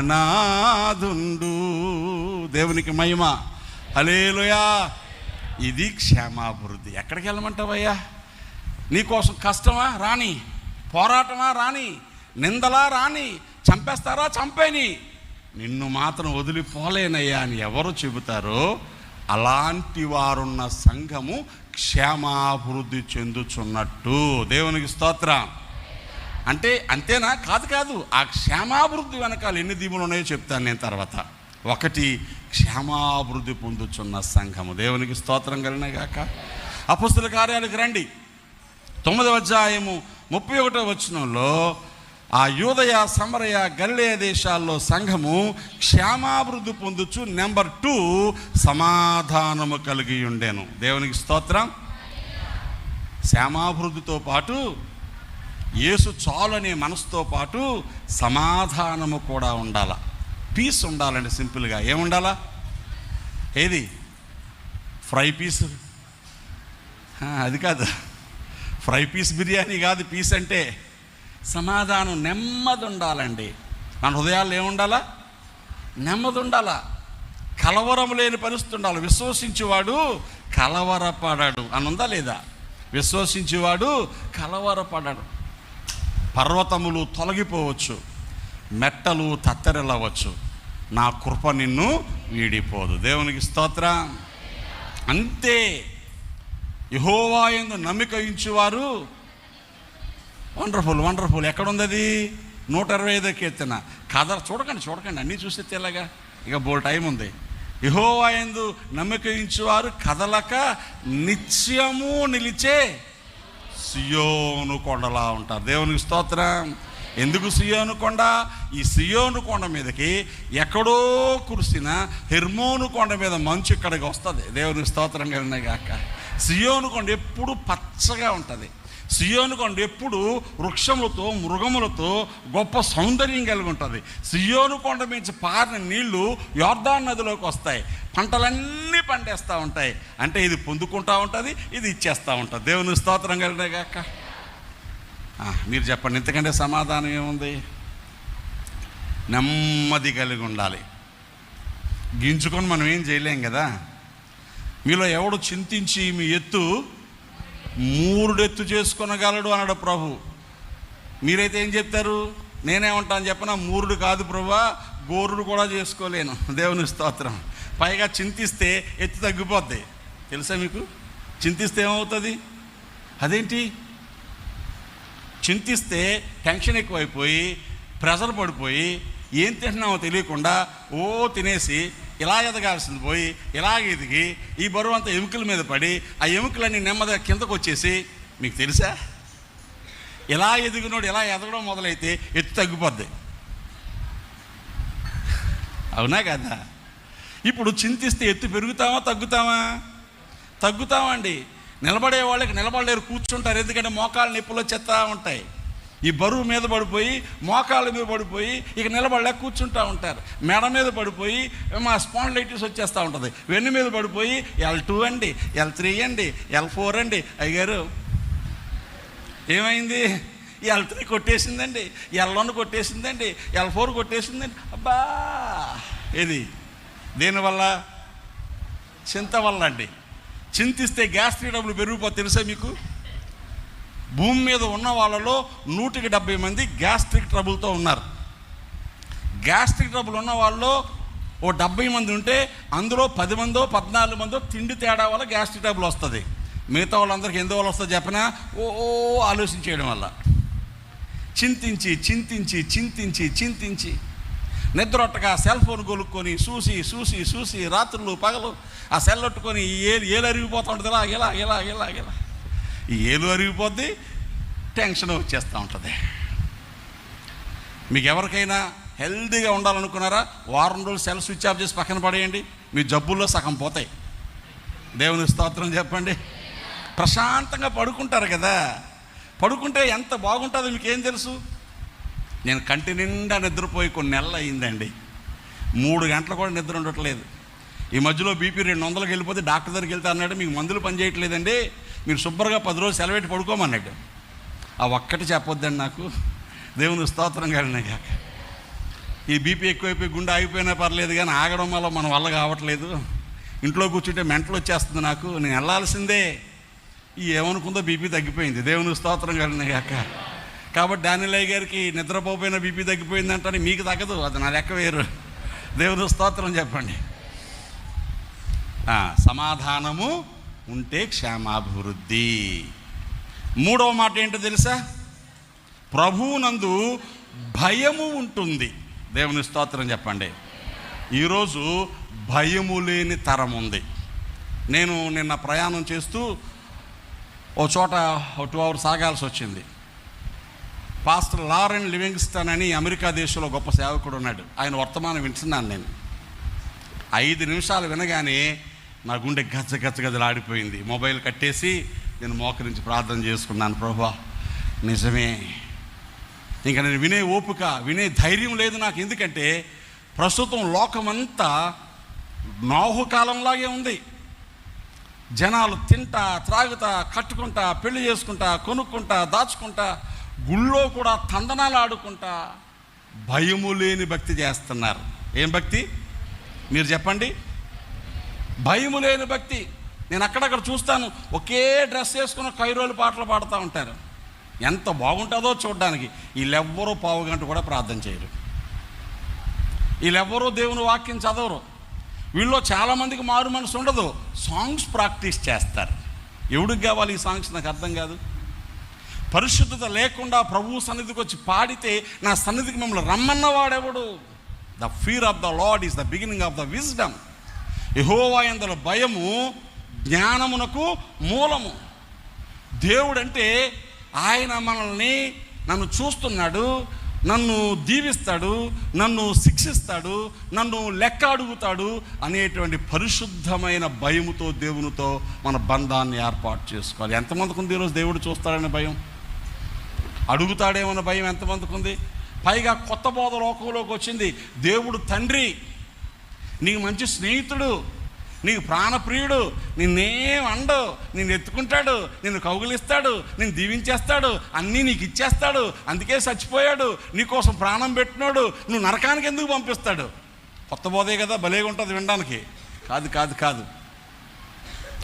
Speaker 1: దేవునికి మహిమ. హల్లెలూయా. ఇది క్షేమాభివృద్ధి. ఎక్కడికి వెళ్ళమంటావయ్యా? నీకోసం కష్టమా రాని, పోరాటమా రాని, నిందలా రాని, చంపేస్తారా చంపేని, నిన్ను మాత్రం వదిలిపోలేనయ్యా అని ఎవరు చెబుతారో అలాంటి వారున్న సంఘము క్షేమాభివృద్ధి చెందుచున్నట్టు. దేవునికి స్తోత్రం. అంటే అంతేనా? కాదు కాదు. ఆ క్షేమాభివృద్ధి వెనకాల ఎన్ని దీవులు ఉన్నాయో చెప్తాను నేను తర్వాత. 1, క్షేమాభివృద్ధి పొందుచున్న సంఘము. దేవునికి స్తోత్రం కలిగిన గాక. అపొస్తలుల కార్యాలకు రండి. 9వ అధ్యాయము 31వ వచనంలో, ఆ యూదయ, సమరయ, గలిలయ దేశాల్లో సంఘము క్షేమాభివృద్ధి పొందుచు నెంబర్ 2 సమాధానము కలిగి ఉండేను. దేవునికి స్తోత్రం. క్షేమాభివృద్ధితో పాటు యేసు చాలనే మనసుతో పాటు సమాధానము కూడా ఉండాల. పీస్ ఉండాలండి. సింపుల్గా ఏముండాలా? ఏది? Fry piece? అది కాదు. ఫ్రై పీస్ బిర్యానీ కాదు. పీస్ అంటే సమాధానం, నెమ్మది ఉండాలండి. మన హృదయాల్లో ఏముండాలా? నెమ్మది ఉండాలా. కలవరం లేని పరిస్థితి ఉండాలి. విశ్వసించేవాడు కలవరపడాడు అని ఉందా లేదా? విశ్వసించేవాడు కలవరపడాడు. పర్వతములు తొలగిపోవచ్చు, మెట్టలు తత్తరిల్లవచ్చు, నా కృప నిన్ను వీడిపోదు. దేవునికి స్తోత్రం. అంతే. యెహోవా యందు నమ్మిక ఉంచువారు వండర్ఫుల్. వండర్ఫుల్ ఎక్కడుంది అది? 125వ కీర్తన. కథ చూడకండి అన్నీ చూస్తే తెల్లగా, ఇక బోల్ టైం ఉంది. యెహోవా యందు నమ్మిక ఉంచువారు కదలక నిత్యము నిలిచే సియోను కొండలా ఉంటారు. దేవునికి స్తోత్రం. ఎందుకు సియోను కొండ? ఈ సియోను కొండ మీదకి ఎక్కడో కురిసిన హెర్మోను కొండ మీద మంచు ఇక్కడికి వస్తుంది. దేవునికి స్తోత్రం కలిగిన గాక. సియోను కొండ ఎప్పుడు పచ్చగా ఉంటుంది. సియోను కొండ ఎప్పుడు వృక్షములతో మృగములతో గొప్ప సౌందర్యం కలిగి ఉంటుంది. సియోను కొండ మించి పారిన నీళ్లు యోర్దాను నదిలోకి వస్తాయి, పంటలన్నీ పండేస్తూ ఉంటాయి. అంటే ఇది పొందుకుంటూ ఉంటుంది, ఇది ఇచ్చేస్తూ ఉంటుంది. దేవుని స్తోత్రం కలిగిన గాక. మీరు చెప్పండి, ఇంతకంటే సమాధానం ఏముంది? నెమ్మది కలిగి ఉండాలి. గింజుకొని మనం ఏం చేయలేం కదా. మీలో ఎవడు చింతించి మీ ఎత్తు 3 ఎత్తు చేసుకొనగలడు అన్నాడు ప్రభు. మీరైతే ఏం చెప్తారు? నేనేమంటాను చెప్పనా, 3 కాదు ప్రభువా, గోరుడు కూడా చేసుకోలేను. దేవుని స్తోత్రం. పైగా చింతిస్తే ఎత్తు తగ్గిపోద్ది. తెలుసా మీకు? చింతిస్తే ఏమవుతుంది? అదేంటి? చింతిస్తే టెన్షన్ ఎక్కువైపోయి ప్రెషర్ పడిపోయి ఏం తింటున్నామో తెలియకుండా తినేసి ఇలా ఎదగాల్సింది పోయి ఇలాగ ఎదిగి ఈ బరువు అంతా ఎముకల మీద పడి ఆ ఎముకలన్నీ నెమ్మదిగా కిందకు వచ్చేసి, మీకు తెలుసా, ఇలా ఎదిగినోడు ఇలా ఎదగడం మొదలైతే ఎత్తు తగ్గిపోద్ది. అవునా కదా? ఇప్పుడు చింతిస్తే ఎత్తు పెరుగుతామా తగ్గుతామా? తగ్గుతామండి. నిలబడే వాళ్ళకి నిలబడలేరు, కూర్చుంటారు. ఎందుకంటే మోకాళ్ళ నొప్పులు వచ్చేస్తూ ఉంటాయి. ఈ బరువు మీద పడిపోయి మోకాళ్ళ మీద పడిపోయి ఇక నిలబడలేక కూర్చుంటూ ఉంటారు. మెడ మీద పడిపోయి మా స్పాండిలైటిస్ వచ్చేస్తూ ఉంటుంది. వెన్ను మీద పడిపోయి L2 అండి, L3 అండి, L4 అండి. అయ్యారు ఏమైంది? L3 కొట్టేసిందండి, L1 కొట్టేసిందండి, L4 కొట్టేసిందండి. అబ్బా, ఏది? దేనివల్ల? చింత వల్ల అండి. చింతిస్తే గ్యాస్ట్రిక్ ట్రబుల్ పెరిగిపోతే తెలుసా మీకు? భూమి మీద ఉన్న వాళ్ళలో 170 మంది గ్యాస్ట్రిక్ ట్రబుల్తో ఉన్నారు. గ్యాస్ట్రిక్ ట్రబుల్ ఉన్న వాళ్ళలో 70 మంది ఉంటే అందులో 10 మందో 14 మందో తిండి తేడా వల్ల గ్యాస్ట్రిక్ ట్రబుల్ వస్తుంది. మిగతా వాళ్ళందరికీ ఎందువల్ల వస్తుంది చెప్పనా? ఆలోచించేయడం వల్ల. చింతించి చింతించి చింతించి చింతించి నిద్రొట్టగా సెల్ ఫోన్ కొనుక్కొని చూసి చూసి చూసి రాత్రులు పగలు ఆ సెల్ ఒట్టుకొని ఏలు అరిగిపోతూ ఉంటుంది. ఇలా ఇలా ఇలా ఇలా ఇలా ఈ ఏలు అరిగిపోద్ది, టెన్షన్ వచ్చేస్తూ ఉంటుంది. మీకు ఎవరికైనా హెల్తీగా ఉండాలనుకున్నారా? వారం రోజులు సెల్ స్విచ్ ఆఫ్ చేసి పక్కన పడేయండి, మీ జబ్బుల్లో సగం పోతాయి. దేవుని స్తోత్రం చెప్పండి. ప్రశాంతంగా పడుకుంటారు కదా. పడుకుంటే ఎంత బాగుంటుందో మీకేం తెలుసు? నేను కంటి నిండా నిద్రపోయి కొన్ని నెలలు అయిందండి. 3 గంటలు కూడా నిద్ర ఉండట్లేదు. ఈ మధ్యలో బీపీ 200కి వెళ్ళిపోతే డాక్టర్ దగ్గరికి వెళ్తే అన్నాడు, మీకు మందులు పనిచేయట్లేదండి, మీరు శుభ్రంగా 10 రోజులు సెలవు పెట్టి పడుకోమన్నాడు. ఆ ఒక్కటి చెప్పొద్దండి నాకు. దేవుని స్తోత్రం కలిగిన కాక. ఈ బీపీ ఎక్కువైపోయి గుండె ఆగిపోయినా పర్లేదు, కానీ ఆగడం వల్ల మన వల్ల కావట్లేదు. ఇంట్లో కూర్చుంటే మెంటలు వచ్చేస్తుంది నాకు, నేను వెళ్ళాల్సిందే. ఏమనుకుందో బీపీ తగ్గిపోయింది. దేవుని స్తోత్రం కలిగిన కాక. కాబట్టి డానియల్ గారికి నిద్రపోయిన బీపీ తగ్గిపోయిందంటే మీకు తగ్గదు, అది నా లెక్క వేరు. దేవుని స్తోత్రం చెప్పండి. సమాధానము ఉంటే క్షేమాభివృద్ధి. 3వ మాట ఏంటో తెలుసా? ప్రభువునందు భయము ఉంటుంది. దేవుని స్తోత్రం చెప్పండి. ఈరోజు భయము లేని తరం ఉంది. నేను నిన్న ప్రయాణం చేస్తూ ఓ చోట 2 hours ఆగాల్సి వచ్చింది. పాస్టర్ లారెన్ లివింగ్స్టన్ అని అమెరికా దేశంలో గొప్ప సేవకుడు ఉన్నాడు. ఆయన వర్తమానం వింటున్నాను నేను. 5 నిమిషాలు వినగానే నా గుండె గచ్చ గచ్చ గజలాడిపోయింది. మొబైల్ కట్టేసి నేను మోకరించి ప్రార్థన చేసుకున్నాను. ప్రభువా, నిజమే, ఇంకా నేను వినే ఓపిక, వినే ధైర్యం లేదు నాకు. ఎందుకంటే ప్రస్తుతం లోకమంతా నోహు కాలంలాగే ఉంది. జనాలు తింటా త్రాగుతా కట్టుకుంటా పెళ్లి చేసుకుంటా కొనుక్కుంటా దాచుకుంటా గుళ్ళో కూడా తందనాలు ఆడుకుంటా భయము లేని భక్తి చేస్తున్నారు. ఏం భక్తి? మీరు చెప్పండి. భయము లేని భక్తి. నేను అక్కడక్కడ చూస్తాను, ఒకే డ్రెస్ వేసుకున్న కైరోలు పాటలు పాడుతూ ఉంటారు. ఎంత బాగుంటుందో చూడడానికి. వీళ్ళెవ్వరూ 1/2 గంట కూడా ప్రార్థన చేయరు. వీళ్ళెవ్వరూ దేవుని వాక్యం చదవరు. వీళ్ళలో చాలామందికి మారు మనసు ఉండదు. సాంగ్స్ ప్రాక్టీస్ చేస్తారు. ఎవడికి కావాలి ఈ సాంగ్స్? నాకు అర్థం కాదు. పరిశుద్ధత లేకుండా ప్రభువు సన్నిధికి వచ్చి పాడితే నా సన్నిధికి మిమ్మల్ని రమ్మన్నవాడెవడు? The fear of the Lord is the beginning of the wisdom. Yehova యందు భయము జ్ఞానమునకు మూలము. దేవుడంటే ఆయన నన్ను చూస్తున్నాడు, నన్ను దీవిస్తాడు, నన్ను శిక్షిస్తాడు, నన్ను లెక్క అడుగుతాడు అనేటువంటి పరిశుద్ధమైన భయముతో దేవునితో మన బంధాన్ని ఏర్పాటు చేసుకోవాలి. ఎంతమందికి ఉంది ఈరోజు దేవుడు చూస్తాడనే భయం, అడుగుతాడేమన్న భయం ఎంతమందికి ఉంది? పైగా కొత్త బోధ లోకంలోకి వచ్చింది. దేవుడు తండ్రి, నీకు మంచి స్నేహితుడు, నీకు ప్రాణప్రియుడు, నిన్నేం అండు, నిన్ను ఎత్తుకుంటాడు, నిన్ను కౌగిలిస్తాడు, నిన్ను దీవించేస్తాడు, అన్నీ నీకు ఇచ్చేస్తాడు, అందుకే చచ్చిపోయాడు, నీకోసం ప్రాణం పెట్టినాడు, నువ్వు నరకానికి ఎందుకు పంపిస్తాడు? కొత్త బోధే కదా, భలేగా ఉంటుంది వినడానికి. కాదు కాదు కాదు.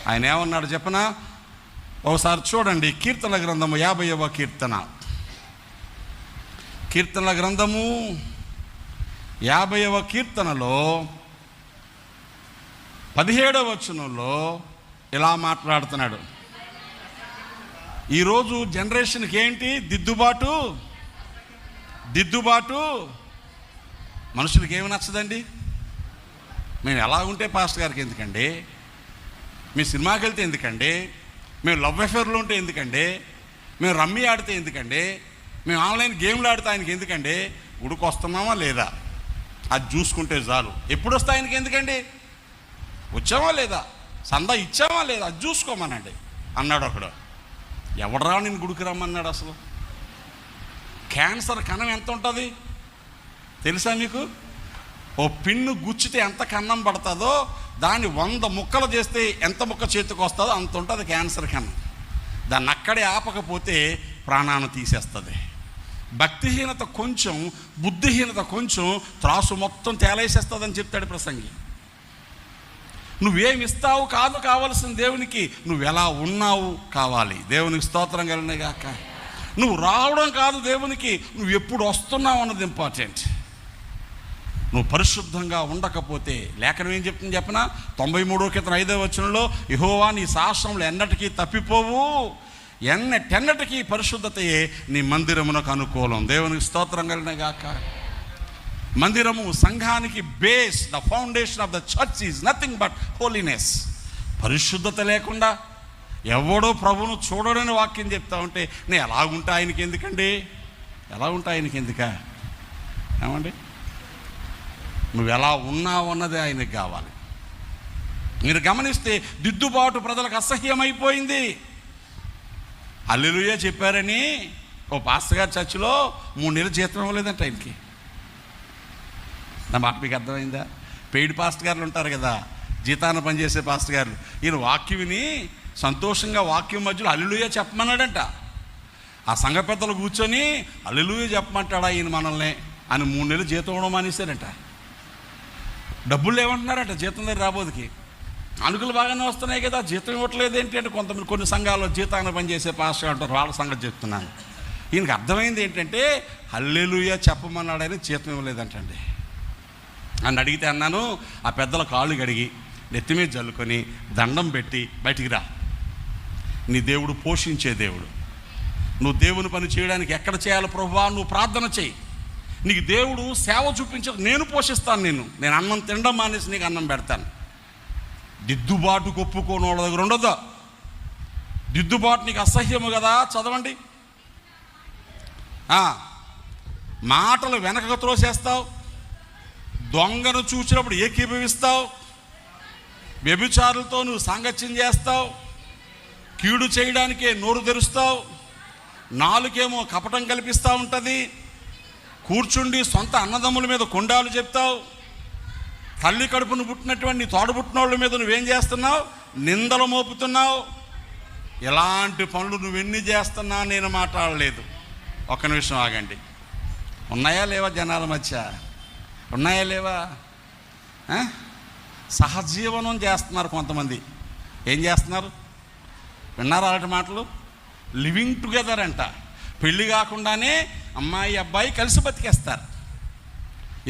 Speaker 1: ఆయన ఏమన్నాడు చెప్పనా? ఒకసారి చూడండి, కీర్తన గ్రంథము 50వ కీర్తన, కీర్తనల గ్రంథము 50వ కీర్తనలో 17వ వచనంలో ఇలా మాట్లాడుతున్నాడు. ఈరోజు జనరేషన్కి ఏంటి? దిద్దుబాటు. మనుషులకి ఏమి నచ్చదండి? మేము ఎలా ఉంటే పాస్టర్ గారికి ఎందుకండి, మీ సినిమాకి వెళ్తే ఎందుకండి, మేము లవ్ అఫేర్లో ఉంటే ఎందుకండి, మేము రమ్మీ ఆడితే ఎందుకండి, మేము ఆన్లైన్ గేమ్లు ఆడితే ఆయనకి ఎందుకండి? ఉడుకు వస్తున్నామా లేదా అది చూసుకుంటే చాలు. ఎప్పుడు వస్తే ఆయనకి ఎందుకండి? వచ్చామా లేదా, సందా ఇచ్చామా లేదా అది చూసుకోమనండి అన్నాడు ఒకడు. ఎవడరా నేను గుడికి రమ్మన్నాడు? అసలు క్యాన్సర్ కణం ఎంత ఉంటుంది తెలుసా మీకు? ఓ పిన్ను గుచ్చితే ఎంత కన్నం పడుతుందో దాన్ని 100 ముక్కలు చేస్తే ఎంత ముక్క చేతికి వస్తుందో అంత ఉంటుంది క్యాన్సర్ కన్నం. దాన్ని అక్కడే ఆపకపోతే ప్రాణాన్ని తీసేస్తుంది. భక్తిహీనత కొంచెం, బుద్ధిహీనత కొంచెం, త్రాసు మొత్తం తేలేసేస్తుందని చెప్తాడు ప్రసంగి. నువ్వేమి ఇస్తావు కాదు కావాల్సిన దేవునికి, నువ్వు ఎలా ఉన్నావు కావాలి. దేవునికి స్తోత్రం కలిగిన గాక. నువ్వు రావడం కాదు దేవునికి, నువ్వు ఎప్పుడు వస్తున్నావు అన్నది ఇంపార్టెంట్. నువ్వు పరిశుద్ధంగా ఉండకపోతే లేఖనం ఏం చెప్తుంది చెప్పనా? 93వ కీర్తన 5వ వచనంలో, యెహోవా నీ శాసనములు ఎన్నటికీ తప్పిపోవు, ఎన్నటెన్నటికీ పరిశుద్ధతయే నీ మందిరమునకు అనుకూలం. దేవునికి స్తోత్రం కలిగిన గాక. మందిరము సంఘానికి base, the foundation of the church is nothing but holiness. పరిశుద్ధత లేకుండా ఎవడో ప్రభును చూడడని వాక్యం చెప్తా ఉంటే నేను ఎలాగుంటా ఆయనకి ఎందుకండి? ఎలా ఉంటా ఆయనకి ఎందుకా? ఏమండి, నువ్వు ఎలా ఉన్నావు అన్నది ఆయనకి కావాలి. మీరు గమనిస్తే దిద్దుబాటు ప్రజలకు అసహ్యమైపోయింది. హల్లెలూయా చెప్పారని ఓ పాస్టర్ గారు చర్చిలో 3 నెలలు జీతం ఇవ్వలేదంట ఆయనకి. నా మాట మీకు అర్థమైందా? పెయిడ్ పాస్టర్ గారులు ఉంటారు కదా, జీతాన పనిచేసే పాస్టర్ గారులు. ఈయన వాక్యం విని సంతోషంగా వాక్యం మధ్యలో హల్లెలూయా చెప్పమన్నాడంట. ఆ సంఘ పెద్దలు కూర్చొని హల్లెలూయా చెప్పమంటాడా ఈయన మనల్ని అని 3 నెలలు జీతం ఇవ్వడం మానేశారంట. డబ్బులు ఏమంటున్నారంట జీతం దగ్గర రాబోదుకి. అనుకులు బాగానే వస్తున్నాయి కదా, జీతం ఇవ్వట్లేదు ఏంటి అంటే కొంతమంది కొన్ని సంఘాల్లో జీతాన పనిచేసే పాస్టర్ అంటారు, వాళ్ళ సంగతి చెప్తున్నాను. ఈయనకి అర్థమైంది ఏంటంటే హల్లెలూయా చెప్పమన్నాడని జీతం ఇవ్వలేదంటండి. అని అడిగితే అన్నాను, ఆ పెద్దల కాళ్ళు కడిగి నెత్తి మీద జల్లుకొని దండం పెట్టి బయటికి రా. నీ దేవుడు పోషించే దేవుడు. నువ్వు దేవుని పని చేయడానికి ఎక్కడ చేయాలి ప్రభువా? నువ్వు ప్రార్థన చేయి. నీకు దేవుడు సేవ చూపించ, నేను పోషిస్తాను నిన్ను. నేను అన్నం తినడం మానేసి నీకు అన్నం పెడతాను. దిద్దుబాటు ఒప్పుకోని వాళ్ళ దగ్గర ఉండదు. దిద్దుబాటు నీకు అసహ్యము కదా, చదవండి. మాటలు వెనకకు త్రోసేస్తావు, దొంగను చూసినప్పుడు ఏకీభవిస్తావు, వ్యభిచారులతో నువ్వు సాంగత్యం చేస్తావు, కీడు చేయడానికే నోరు తెరుస్తావు, నాలుకేమో కపటం కల్పిస్తూ ఉంటుంది, కూర్చుండి సొంత అన్నదమ్ముల మీద కొండాలు చెప్తావు, తల్లి కడుపును పుట్టినటువంటి తోడబుట్టినోళ్ళ మీద నువ్వేం చేస్తున్నావు? నిందలు మోపుతున్నావు. ఎలాంటి పనులు నువ్వెన్ని చేస్తున్నా నేను మాట్లాడలేదు. ఒక్క నిమిషం ఆగండి. ఉన్నాయా లేవా జనాల మధ్య? ఉన్నాయా లేవా? సహజీవనం చేస్తున్నారు కొంతమంది. ఏం చేస్తున్నారు? విన్నారా అలాంటి మాటలు? లివింగ్ టుగెదర్ అంట. పెళ్ళి కాకుండానే అమ్మాయి అబ్బాయి కలిసి బతికేస్తారు.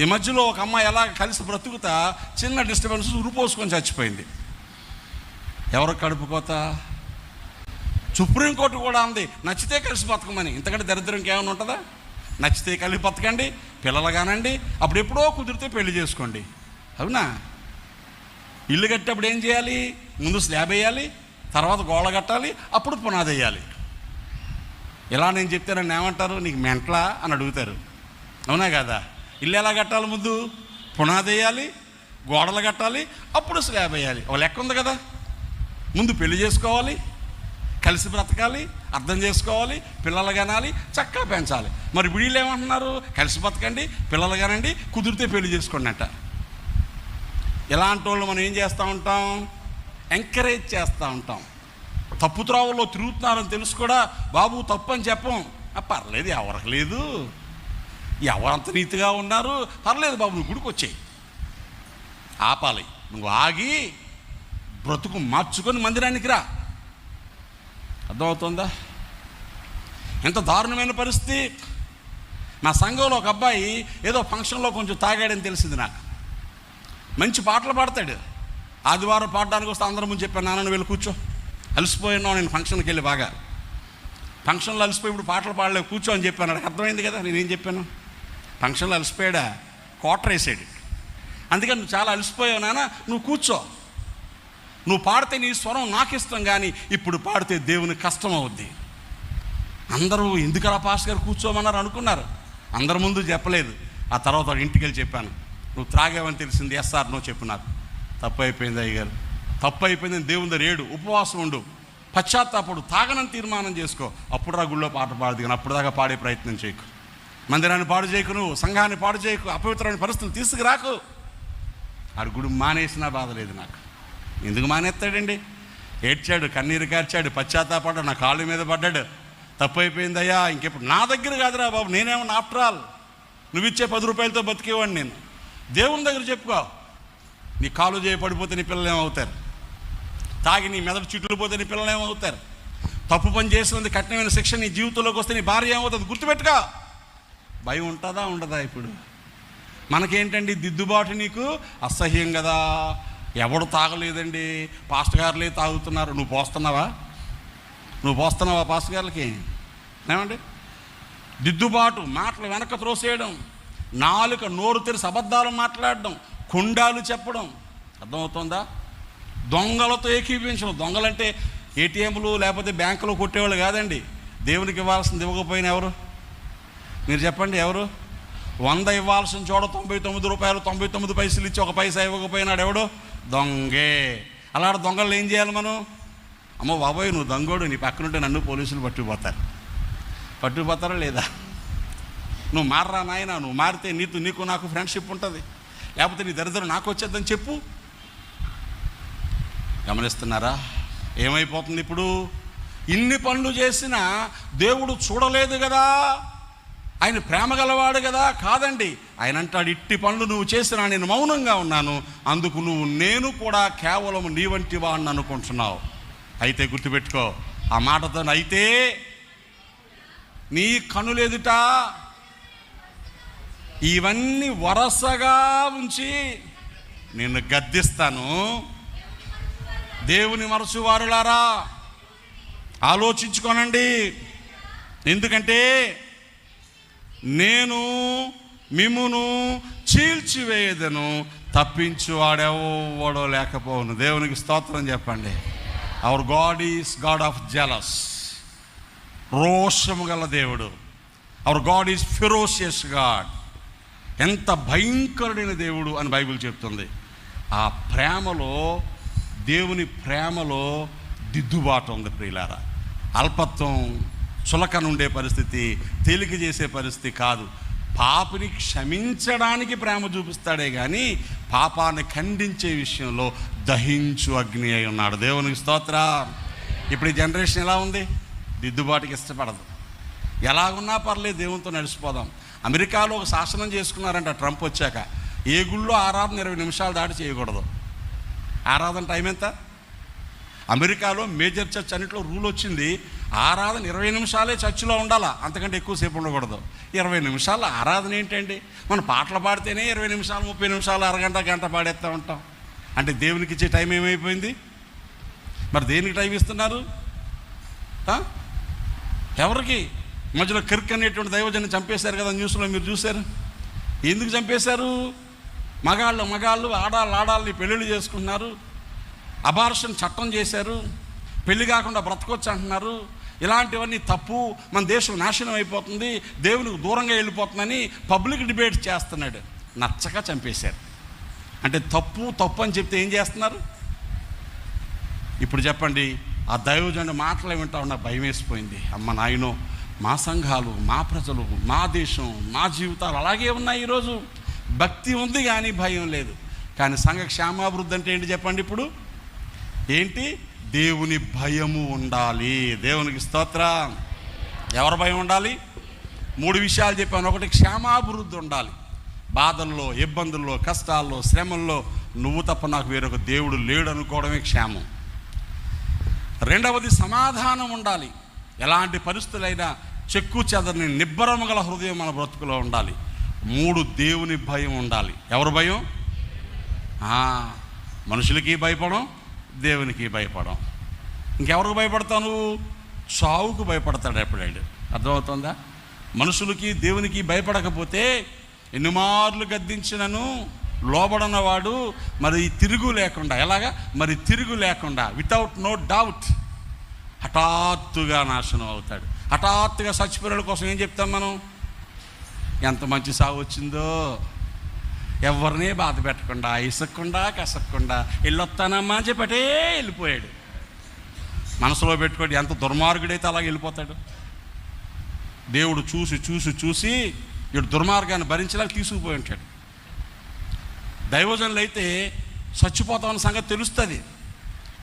Speaker 1: ఈ మధ్యలో ఒక అమ్మాయి ఎలా కలిసి బ్రతుకుతా చిన్న డిస్టర్బెన్స్ ఉరిపోసుకొని చచ్చిపోయింది. ఎవరు కడుపుకోత? సుప్రీంకోర్టు కూడా ఉంది నచ్చితే కలిసి బతకమని. ఇంతకంటే దరిద్రం ఇంకేమైనా ఉంటుందా? నచ్చితే కలిసి బతకండి, పిల్లలు కానండి, అప్పుడు ఎప్పుడో కుదిరితే పెళ్లి చేసుకోండి. అవునా? ఇల్లు కట్టేటప్పుడు ఏం చేయాలి? ముందు స్లాబ్ వేయాలి, తర్వాత గోడ కట్టాలి, అప్పుడు పునాది వేయాలి. ఇలా నేను చెప్తే నన్ను ఏమంటారు? నీకు మెంటలా అని అడుగుతారు. అవునా కదా? ఇల్లు ఎలా కట్టాలి? ముందు పునాది వేయాలి, గోడలు కట్టాలి, అప్పుడు స్లాబ్ వేయాలి. ఒక లెక్క ఉంది కదా. ముందు పెళ్లి చేసుకోవాలి, కలిసి బ్రతకాలి, అర్థం చేసుకోవాలి, పిల్లలు కనాలి, చక్కగా పెంచాలి. మరి వీళ్ళు ఏమంటున్నారు? కలిసి బ్రతకండి, పిల్లలు కనండి, కుదిరితే పెళ్లి చేసుకోండి అంట. ఇలాంటి వాళ్ళు మనం ఏం చేస్తూ ఉంటాం? ఎంకరేజ్ చేస్తూ ఉంటాం. తప్పు త్రోవల్లో తిరుగుతున్నారని తెలుసు కూడా బాబు తప్పు అని చెప్పం. పర్లేదు, ఎవరికి లేదు, ఎవరంత నీతిగా ఉన్నారు, పర్లేదు బాబు నువ్వు గుడికి వచ్చేయి. ఆపాలి. నువ్వు ఆగి బ్రతుకు మార్చుకొని మందిరానికి రా. అర్థమవుతుందా? ఎంత దారుణమైన పరిస్థితి. నా సంఘంలో ఒక అబ్బాయి ఏదో ఫంక్షన్లో కొంచెం తాగాడని తెలిసింది నాకు. మంచి పాటలు పాడతాడు. ఆదివారం పాడడానికి వస్తే అందరం ముందు చెప్పాను, నాన్న వెళ్ళి కూర్చో, అలసిపోయినావు, నేను ఫంక్షన్కి వెళ్ళి బాగా ఫంక్షన్లో అలసిపోయి ఇప్పుడు పాటలు పాడలేవు, కూర్చో అని చెప్పాను. నాకు అర్థమైంది కదా నేనేం చెప్పాను. ఫంక్షన్లో అలసిపోయాడా, క్వార్టర్ వేసాడు. అందుకని నువ్వు చాలా అలసిపోయావు నాన్న, నువ్వు కూర్చో, నువ్వు పాడితే నీ స్వరం నాకు ఇష్టం, కానీ ఇప్పుడు పాడితే దేవునికి కష్టం అవుద్ది. అందరూ ఎందుకలా పాస్టర్ గారు కూర్చోమన్నారు అనుకున్నారు. అందరి ముందు చెప్పలేదు. ఆ తర్వాత ఇంటికి వెళ్ళి చెప్పాను, నువ్వు త్రాగావని తెలిసింది, ఎస్ఆర్ నో చెప్పు. నాకు తప్పు అయిపోయింది అయ్యగారు, తప్పు అయిపోయిందని దేవుని దగ్గర ఏడు, ఉపవాసం ఉండు, పశ్చాత్తాపడు, తాగనని తీర్మానం చేసుకో, అప్పుడు రా గుళ్ళో పాట పాడదు. కానీ అప్పుడు దాకా పాడే ప్రయత్నం చేయకు, మందిరాన్ని పాడు చేయకు, నువ్వు సంఘాన్ని పాడు చేయకు, అపవిత్రమైన పరిస్థితులు తీసుకురాకు. ఆడు గుడి మానేసినా బాధ లేదు నాకు. ఎందుకు మానేస్తాడండి? ఏడ్చాడు, కన్నీరు కార్చాడు, పశ్చాత్తాపడ్డాడు, నా కాళ్ళ మీద పడ్డాడు, తప్పు అయిపోయిందయ్యా, ఇంకెప్పుడు నా దగ్గర కాదురా బాబు, నేనేమన్నా ఆఫ్టర్ ఆల్ నువ్వు ఇచ్చే 10 రూపాయలతో బతికేవాడిని నేను. దేవుని దగ్గర చెప్పుకో. నీ కాలు చేయి పడిపోతే నీ పిల్లలు ఏమవుతారు? తాగి నీ మెదడు చుట్టూ పోతే నీ పిల్లలు ఏమవుతారు? తప్పు పని చేసినందుకు కఠినమైన శిక్ష నీ జీవితంలోకి వస్తే నీ భార్య ఏమవుతుంది? గుర్తుపెట్టుకో. భయం ఉంటుందా ఉండదా? ఇప్పుడు మనకేంటండి దిద్దుబాటు, నీకు అసహ్యం కదా. ఎవడు తాగలేదండి, పాస్టర్ గారులే తాగుతున్నారు. నువ్వు పోస్తున్నావా పాస్టర్ గారులకి? ఏమండి దిద్దుబాటు, మాటలు వెనక త్రోసేయడం, నాలుక నోరు తెరిసి అబద్ధాలు మాట్లాడడం, కుండాలు చెప్పడం. అర్థమవుతుందా? దొంగలతో ఏకీపించడం. దొంగలంటే ఏటీఎంలు లేకపోతే బ్యాంకులో కొట్టేవాళ్ళు కాదండి. దేవునికి ఇవ్వాల్సింది ఇవ్వకపోయినా ఎవరు? మీరు చెప్పండి, ఎవరు? 100 ఇవ్వాల్సిన చోట 99 రూపాయలు 99 పైసలు ఇచ్చి 1 పైసా ఇవ్వకపోయినాడు ఎవడు? దొంగే. అలాంటి దొంగలు ఏం చేయాలి మనం? అమ్మో బాబోయ్ నువ్వు దొంగోడు, నీ పక్కనుంటే నన్ను పోలీసులు పట్టుకుపోతారా లేదా? నువ్వు మారరా నాయన, నువ్వు మారితే నీకు నాకు ఫ్రెండ్షిప్ ఉంటుంది, లేకపోతే నీ దరిద్రం నాకు వచ్చేద్దని చెప్పు. గమనిస్తున్నారా ఏమైపోతుంది ఇప్పుడు? ఇన్ని పనులు చేసినా దేవుడు చూడలేదు కదా, ఆయన ప్రేమ గలవాడు కదా? కాదండి. ఆయన అంటాడు, ఇట్టి పనులు నువ్వు చేసినా నేను మౌనంగా ఉన్నాను, అందుకు నేను కూడా కేవలం నీ వంటి వాడిని అనుకుంటున్నావు. అయితే గుర్తుపెట్టుకో ఆ మాటతో, అయితే నీ కనులెదుట ఇవన్నీ వరసగా ఉంచి నిన్ను గద్దిస్తాను. దేవుని మనసువారులారా ఆలోచించుకోనండి. ఎందుకంటే నేను మిమ్మును చీల్చివేయదను, తప్పించువాడెవడో లేకపోవును. దేవునికి స్తోత్రం చెప్పండి. Our God is God of jealous, రోషము గల దేవుడు. Our God is ferocious God. ఎంత భయంకరుడైన దేవుడు అని బైబిల్ చెప్తుంది. ఆ ప్రేమలో, దేవుని ప్రేమలో దిద్దుబాటు ఉంది ప్రియులారా. అల్పత్వం, చులకన ఉండే పరిస్థితి, తేలిక చేసే పరిస్థితి కాదు. పాపిని క్షమించడానికి ప్రేమ చూపిస్తాడే కానీ పాపాన్ని ఖండించే విషయంలో దహించు అగ్ని అయి ఉన్నాడు. దేవునికి స్తోత్రం. ఇప్పుడు ఈ జనరేషన్ ఎలా ఉంది? దిద్దుబాటుకి ఇష్టపడదు. ఎలాగున్నా పర్లేదు, దేవునితో నడిచిపోదాం. అమెరికాలో ఒక శాసనం చేసుకున్నారంట ట్రంప్ వచ్చాక, ఏ గుళ్ళో ఆరాధన 20 నిమిషాలు దాటి చేయకూడదు. ఆరాధన టైం ఎంత? అమెరికాలో మేజర్ చర్చ్ అన్నింటిలో రూల్ వచ్చింది, ఆరాధన 20 నిమిషాలే చర్చిలో ఉండాలా, అంతకంటే ఎక్కువసేపు ఉండకూడదు. 20 నిమిషాల ఆరాధన ఏంటండి? మనం పాటలు పాడితేనే 20 నిమిషాలు, 30 నిమిషాలు, అరగంట, గంట పాడేస్తూ ఉంటాం. అంటే దేవునికి ఇచ్చే టైం ఏమైపోయింది? మరి దేనికి టైం ఇస్తున్నారు? ఎవరికి? మధ్యలో కిర్క్ అనేటువంటి దైవజన్ని చంపేశారు కదా, న్యూస్లో మీరు చూశారు. ఎందుకు చంపేశారు? మగాళ్ళు ఆడాలని పెళ్ళిళ్ళు చేసుకుంటున్నారు, అబార్షన్ చట్టం చేశారు, పెళ్లి కాకుండా బ్రతకొచ్చు అంటున్నారు. ఇలాంటివన్నీ తప్పు, మన దేశం నాశనం అయిపోతుంది, దేవునికి దూరంగా వెళ్ళిపోతుందని పబ్లిక్ డిబేట్ చేస్తున్నాడు. నచ్చక చంపేశారు. అంటే తప్పు తప్పు అని చెప్తే ఏం చేస్తున్నారు? ఇప్పుడు చెప్పండి, ఆ దైవజనుడి మాటలు వింటా ఉన్న భయం వేసిపోయింది. అమ్మ నాయనో, మా సంఘాలు, మా ప్రజలు, మా దేశం, మా జీవితాలు అలాగే ఉన్నాయి. ఈరోజు భక్తి ఉంది కానీ భయం లేదు. కానీ సంఘ క్షేమాభివృద్ధి అంటే ఏంటి చెప్పండి? ఇప్పుడు ఏంటి? దేవుని భయము ఉండాలి. దేవునికి స్తోత్రం. ఎవరి భయం ఉండాలి? 3 విషయాలు చెప్పాను. ఒకటి, క్షేమాభివృద్ధి ఉండాలి. బాధల్లో, ఇబ్బందుల్లో, కష్టాల్లో, శ్రమల్లో నువ్వు తప్ప నాకు వేరొక దేవుడు లేడు అనుకోవడమే క్షేమం. రెండవది, సమాధానం ఉండాలి. ఎలాంటి పరిస్థితులైనా చెక్కు చెదరని నిబ్బరము గల హృదయం మన బ్రతుకులో ఉండాలి. 3, దేవుని భయం ఉండాలి. ఎవరు భయం? మనుషులకి భయపడం, దేవునికి భయపడం. ఇంకెవరికి భయపడతాను? చావుకు భయపడతాడు ఎప్పుడైనా. అర్థమవుతుందా? మనుషులకి దేవునికి భయపడకపోతే ఎన్ని మార్లు గద్దించినను లోబడన్నవాడు మరి తిరుగు లేకుండా, ఎలాగా మరి తిరుగు లేకుండా, వితౌట్ నో డౌట్ హఠాత్తుగా నాశనం అవుతాడు. హఠాత్తుగా చచ్చిపోయిన కోసం ఏం చెప్తాం మనం? ఎంత మంచి సాగు వచ్చిందో, ఎవరినే బాధ పెట్టకుండా, ఇసక్కుండా కసక్కుండా వెళ్ళొస్తానమ్మా అని చెప్పటే వెళ్ళిపోయాడు. మనసులో పెట్టుకోండి, ఎంత దుర్మార్గుడైతే అలాగే వెళ్ళిపోతాడు. దేవుడు చూసి చూసి చూసి వీడు దుర్మార్గాన్ని భరించలేక తీసుకుపోయి ఉంటాడు. దైవజనులు అయితే చచ్చిపోతామన్న సంగతి తెలుస్తుంది.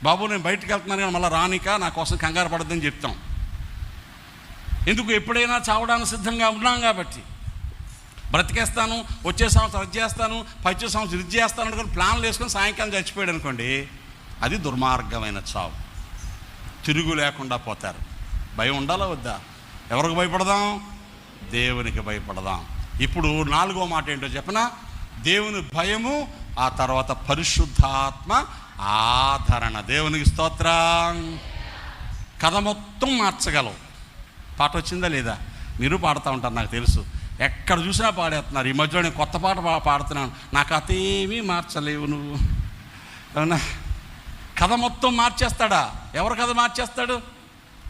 Speaker 1: బాబు నేను బయటకు వెళ్తున్నాను కానీ మళ్ళీ రానిక, నా కోసం కంగారు పడద్దని చెప్తాం. ఎందుకు? ఎప్పుడైనా చావడానికి సిద్ధంగా ఉన్నాం కాబట్టి. బ్రతికేస్తాను, వచ్చే సంవత్సరం అది చేస్తాను, వచ్చే సంవత్సరం ఇది చేస్తాను అనుకుని ప్లాన్లు వేసుకొని సాయంకాలం చచ్చిపోయాడు అనుకోండి, అది దుర్మార్గమైన చావు. తిరుగు లేకుండా పోతారు. భయం ఉండాలా వద్దా? ఎవరికి భయపడదాం? దేవునికి భయపడదాం. ఇప్పుడు 4వ మాట ఏంటో చెప్పనా? దేవుని భయము, ఆ తర్వాత పరిశుద్ధాత్మ ఆదరణ. దేవునికి స్తోత్రం. కథ మొత్తం మార్చగలవు. పాట వచ్చిందా లేదా? మీరు పాడుతూ ఉంటారు, నాకు తెలుసు. ఎక్కడ చూసినా పాడేస్తున్నారు. ఈ మధ్యలో నేను కొత్త పాట పాడుతున్నాను. నా కథ ఏమీ మార్చలేవు నువ్వు. అవునా? కథ మొత్తం మార్చేస్తాడా? ఎవరి కథ మార్చేస్తాడు?